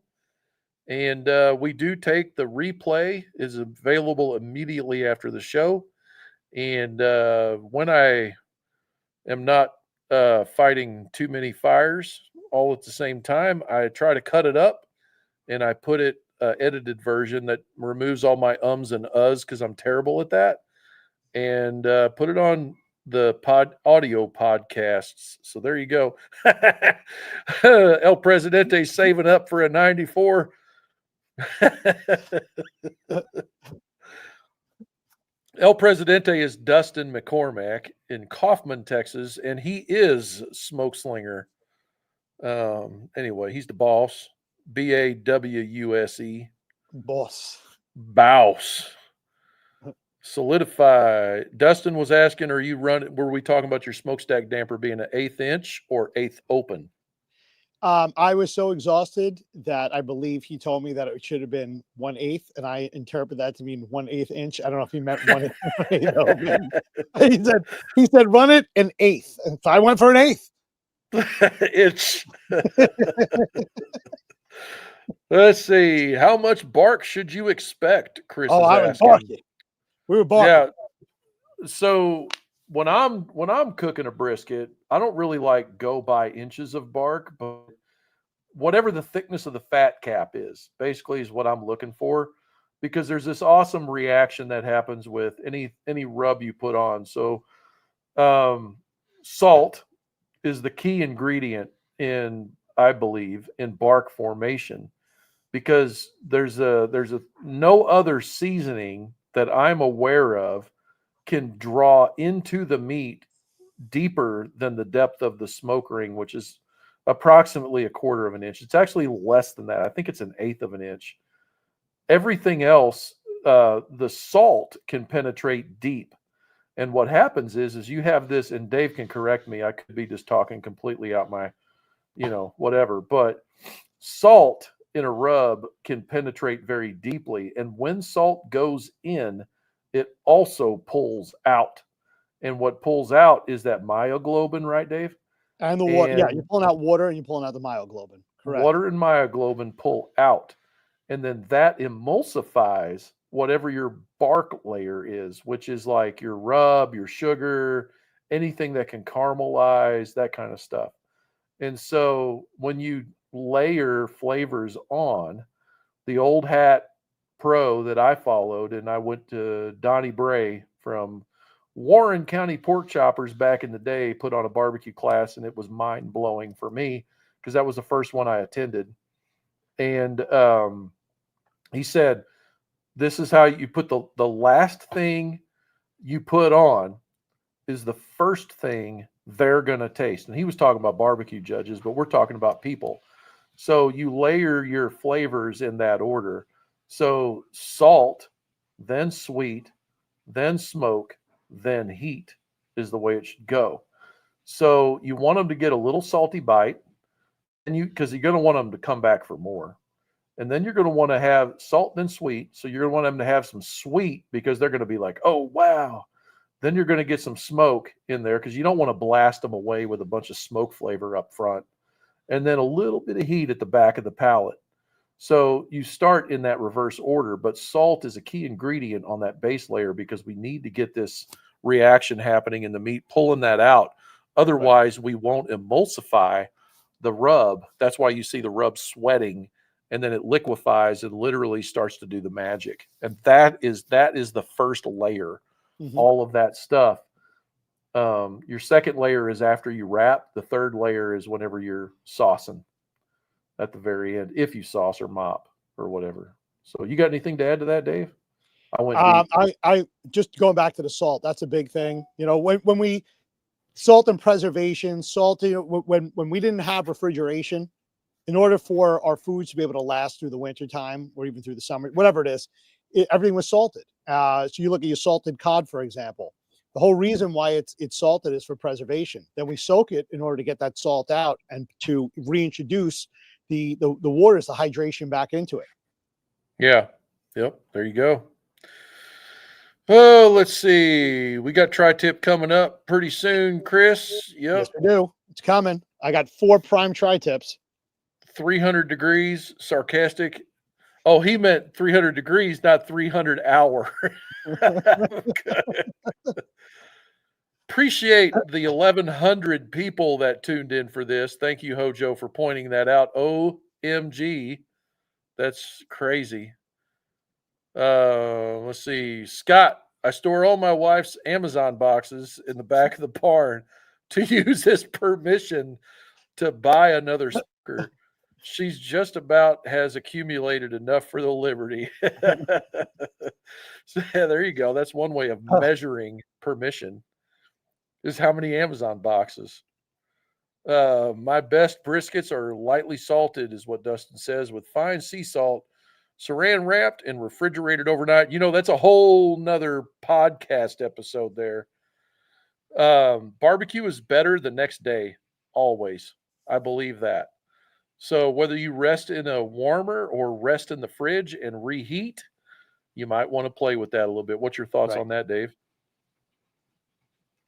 And we do take the replay, is available immediately after the show. And when I am not fighting too many fires all at the same time, I try to cut it up and I put it edited version that removes all my ums and uhs because I'm terrible at that, and put it on the audio podcasts. So there you go. El Presidente saving up for a 94. El Presidente is Dustin McCormack in Kaufman, Texas, and he is Smoke Slinger. Anyway, he's the boss. BAWUSE. Boss. Bouse. Solidify. Dustin was asking, were we talking about your smokestack damper being an 1/8 inch or 1/8 open? I was so exhausted that I believe he told me that it should have been 1/8, and I interpret that to mean 1/8 inch. I don't know if he meant 1/8 open. He said he said run it an eighth, and so I went for an eighth. It's let's see. How much bark should you expect? Chris Oh, is I was asking. barking. We were barking. Yeah. So when I'm cooking a brisket, I don't really like go by inches of bark, but whatever the thickness of the fat cap is, basically is what I'm looking for, because there's this awesome reaction that happens with any rub you put on. So um, salt is the key ingredient in, I believe, in bark formation, because there's a no other seasoning that I'm aware of can draw into the meat deeper than the depth of the smoke ring, which is approximately a quarter of an inch. It's actually less than that. I think it's an eighth of an inch. Everything else, the salt can penetrate deep. And what happens is you have this, and Dave can correct me. I could be just talking completely out my, whatever. But salt in a rub can penetrate very deeply. And when salt goes in, it also pulls out. And what pulls out is that myoglobin, right, Dave? And the water, yeah, you're And pulling out water and you're pulling out the myoglobin. Correct. water and myoglobin pull out. And then that emulsifies whatever your bark layer is, which is like your rub, your sugar, anything that can caramelize, that kind of stuff. And so when you layer flavors on, the old hat pro that I followed, and I went to Donnie Bray from Warren County Pork Choppers back in the day, put on a barbecue class, and it was mind blowing for me because that was the first one I attended. And he said, "This is how you put the last thing you put on is the first thing they're going to taste." And he was talking about barbecue judges, but we're talking about people. So you layer your flavors in that order. So salt, then sweet, then smoke, then heat is the way it should go. So you want them to get a little salty bite, and because you're going to want them to come back for more. And then you're going to want to have salt, then sweet. So you're going to want them to have some sweet because they're going to be like, oh, wow. Then you're going to get some smoke in there because you don't want to blast them away with a bunch of smoke flavor up front. And then a little bit of heat at the back of the palate. So you start in that reverse order, but salt is a key ingredient on that base layer because we need to get this reaction happening in the meat, pulling that out. Right. Otherwise, we won't emulsify the rub. That's why you see the rub sweating, and then it liquefies and literally starts to do the magic. And that is the first layer, Mm-hmm. all of that stuff. Your second layer is after you wrap. The third layer is whenever you're saucing at the very end, if you sauce or mop or whatever. So, you got anything to add to that, Dave? I went deep. I just going back to the salt. That's a big thing. When we salt and preservation, salt. When we didn't have refrigeration, in order for our foods to be able to last through the winter time or even through the summer, whatever it is, everything was salted. So you look at your salted cod, for example. The whole reason why it's salted is for preservation. Then we soak it in order to get that salt out and to reintroduce the waters, the hydration back into it. Yeah. Yep. There you go. Oh, let's see. We got tri-tip coming up pretty soon, Chris. Yes, Yep. we do. It's coming. I got 4 prime tri-tips. 300 degrees, sarcastic. Oh, he meant 300 degrees, not 300 hour. Appreciate the 1,100 people that tuned in for this. Thank you, Hojo, for pointing that out. OMG. That's crazy. Let's see. Scott, I store all my wife's Amazon boxes in the back of the barn to use as permission to buy another sucker. She's just about has accumulated enough for the Liberty. So, yeah, there you go. That's one way of measuring permission, is how many Amazon boxes. My best briskets are lightly salted, is what Dustin says, with fine sea salt, saran wrapped and refrigerated overnight. That's a whole nother podcast episode there. Barbecue is better the next day, always. I believe that. So whether you rest in a warmer or rest in the fridge and reheat, you might want to play with that a little bit. What's your thoughts Right. on that, Dave?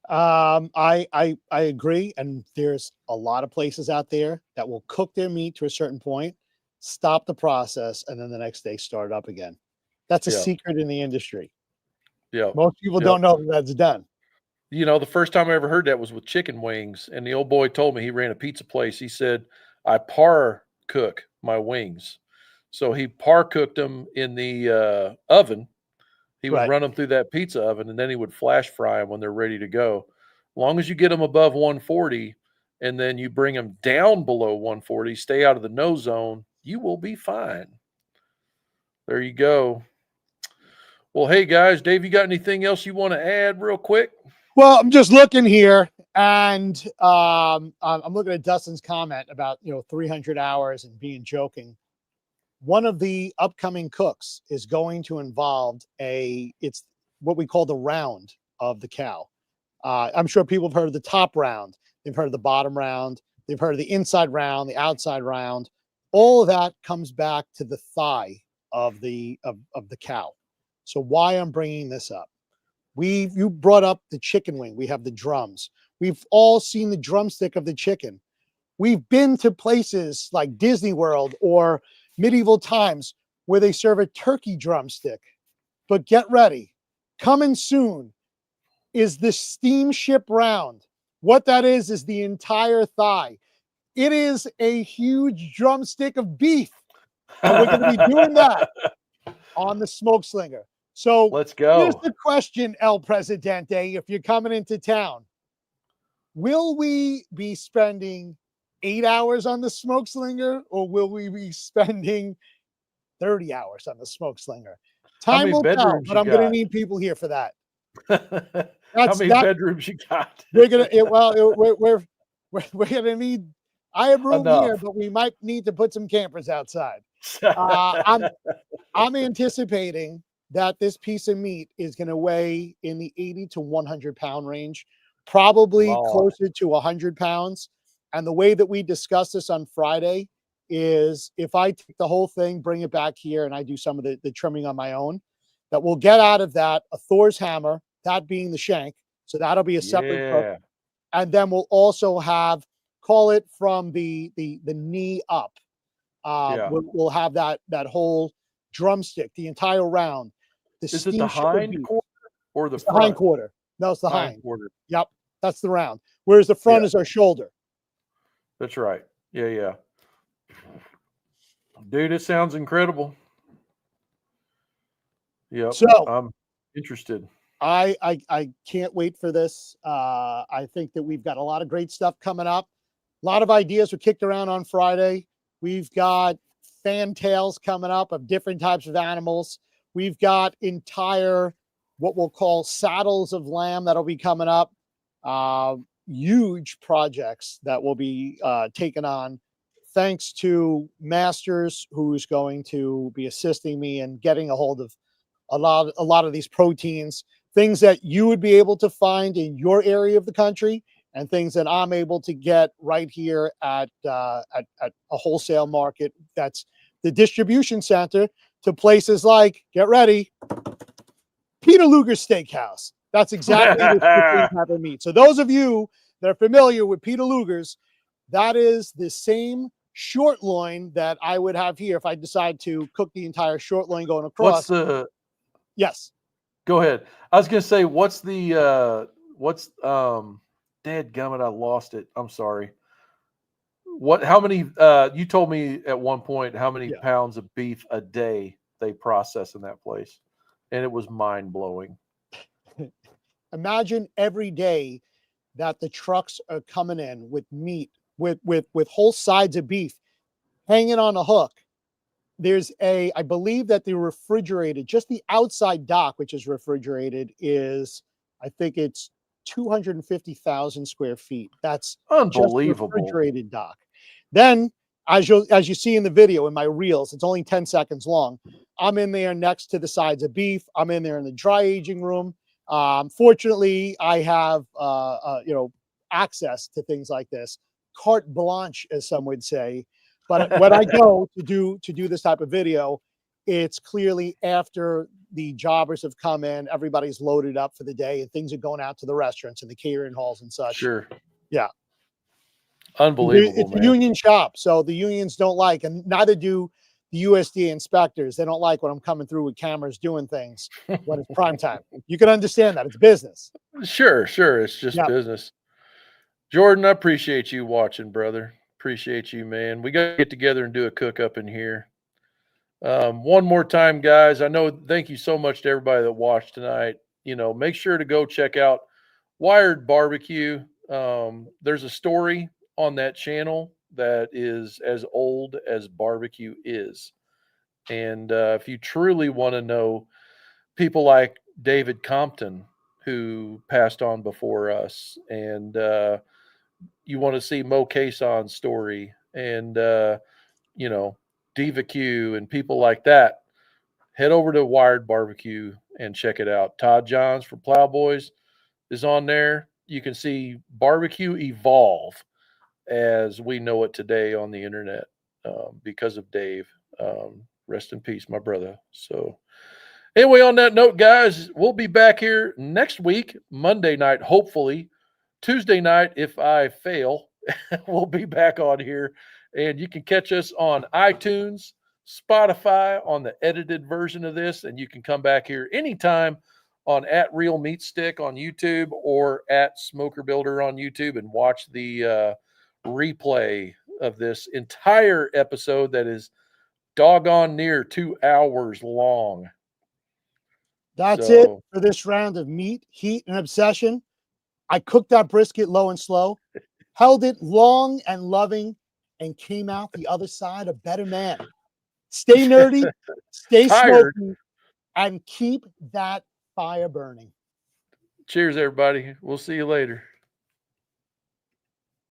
I agree, and there's a lot of places out there that will cook their meat to a certain point, stop the process, and then the next day start it up again. That's a Yeah. secret in the industry. Yeah. Most people Yep. don't know that that's done. The first time I ever heard that was with chicken wings, and the old boy told me he ran a pizza place. He said, "I par cook my wings." So he par cooked them in the oven. He would Right. run them through that pizza oven, and then he would flash fry them when they're ready to go. Long as you get them above 140, and then you bring them down below 140, stay out of the no zone, you will be fine. There you go. Well, hey guys, Dave, you got anything else you want to add real quick? Well, I'm just looking here, and I'm looking at Dustin's comment about 300 hours and being joking. One of the upcoming cooks is going to involve it's what we call the round of the cow. I'm sure people have heard of the top round. They've heard of the bottom round. They've heard of the inside round, the outside round. All of that comes back to the thigh of the cow. So why I'm bringing this up? You brought up the chicken wing. We have the drums. We've all seen the drumstick of the chicken. We've been to places like Disney World or medieval times where they serve a turkey drumstick. But get ready. Coming soon is the steamship round. What that is the entire thigh. It is a huge drumstick of beef. And we're going to be doing that on the smoke slinger. So Let's here's go. the question, El Presidente, if you're coming into town. Will we be spending 8 hours on the smoke slinger, or will we be spending 30 hours on the smoke slinger? How Time many will tell, bedrooms but you I'm going to got? need people here for that. How That's many that. bedrooms you got? We're gonna we're gonna need. I have room here, Enough. but we might need to put some campers outside. Uh, I'm I'm anticipating that this piece of meat is going to weigh in the 80 to 100 pound range, probably Lord. closer to 100 pounds. And the way that we discussed this on Friday is if I take the whole thing, bring it back here, and I do some of the trimming on my own, that we'll get out of that a Thor's hammer, that being the shank. So that'll be a separate cook. Yeah. And then we'll also have, call it from the knee up. Yeah. We'll have that whole drumstick, the entire round. The Is it the steamship of hind beef. quarter or the It's the hind front? quarter. No, it's the Hind hind. quarter. Yep, that's the round. Whereas the Yeah, front is our shoulder. that's right. Yeah, yeah. Dude, it sounds incredible. Yep. So I'm interested. I can't wait for this. I think that we've got a lot of great stuff coming up. A lot of ideas were kicked around on Friday. We've got fantails coming up of different types of animals. We've got entire what we'll call saddles of lamb that'll be coming up. Huge projects that will be taken on thanks to Masters, who's going to be assisting me in getting a hold of a lot of these proteins, things that you would be able to find in your area of the country, and things that I'm able to get right here at a wholesale market. That's the distribution center to places like, get ready, Peter Luger's Steakhouse. That's exactly the same type of meat. So those of you that are familiar with Peter Luger's, that is the same short loin that I would have here if I decide to cook the entire short loin going What's across. the Yes. Go ahead. I was gonna say, what's the what's dead gummit, I lost it. I'm sorry. How many you told me at one point how many Yeah. pounds of beef a day they process in that place. And it was mind blowing. Imagine every day that the trucks are coming in with meat, with whole sides of beef hanging on a hook. I believe that the refrigerated, just the outside dock, which is refrigerated, is, I think it's 250,000 square feet. That's just the Unbelievable. refrigerated dock. Then, as you see in the video in my reels, it's only 10 seconds long. I'm in there next to the sides of beef. I'm in there in the dry aging room. Fortunately, I have access to things like this, carte blanche, as some would say. But when I go to do this type of video, it's clearly after the jobbers have come in, everybody's loaded up for the day, and things are going out to the restaurants and the catering halls and such. Sure. Yeah. Unbelievable, It's a man. union shop, so the unions don't like, and neither do the USDA inspectors. They don't like when I'm coming through with cameras doing things when it's prime time. You can understand that. It's business. Sure, sure. It's just Yeah. business. Jordan, I appreciate you watching, brother. Appreciate you, man. We got to get together and do a cook up in here. One more time, guys. I know. Thank you so much to everybody that watched tonight. Make sure to go check out Wired Barbecue. There's a story on that channel that is as old as barbecue is. And if you truly want to know people like David Compton, who passed on before us, and you want to see Mo Kason's story, and Diva Q and people like that, head over to Wired Barbecue and check it out. Todd Johns from Plowboys is on there. You can see barbecue evolve as we know it today on the internet because of Dave. Rest in peace, my brother. So, anyway, on that note, guys, we'll be back here next week, Monday night, hopefully. Tuesday night, if I fail, we'll be back on here. And you can catch us on iTunes, Spotify, on the edited version of this. And you can come back here anytime on at Real Meat Stick on YouTube or at Smoker Builder on YouTube and watch the replay of this entire episode that is doggone near 2 hours long. That's it for this round of Meat, Heat, and Obsession. I cooked that brisket low and slow, held it long and loving, and came out the other side a better man. Stay nerdy, stay smoky, and keep that fire burning. Cheers, everybody. We'll see you later.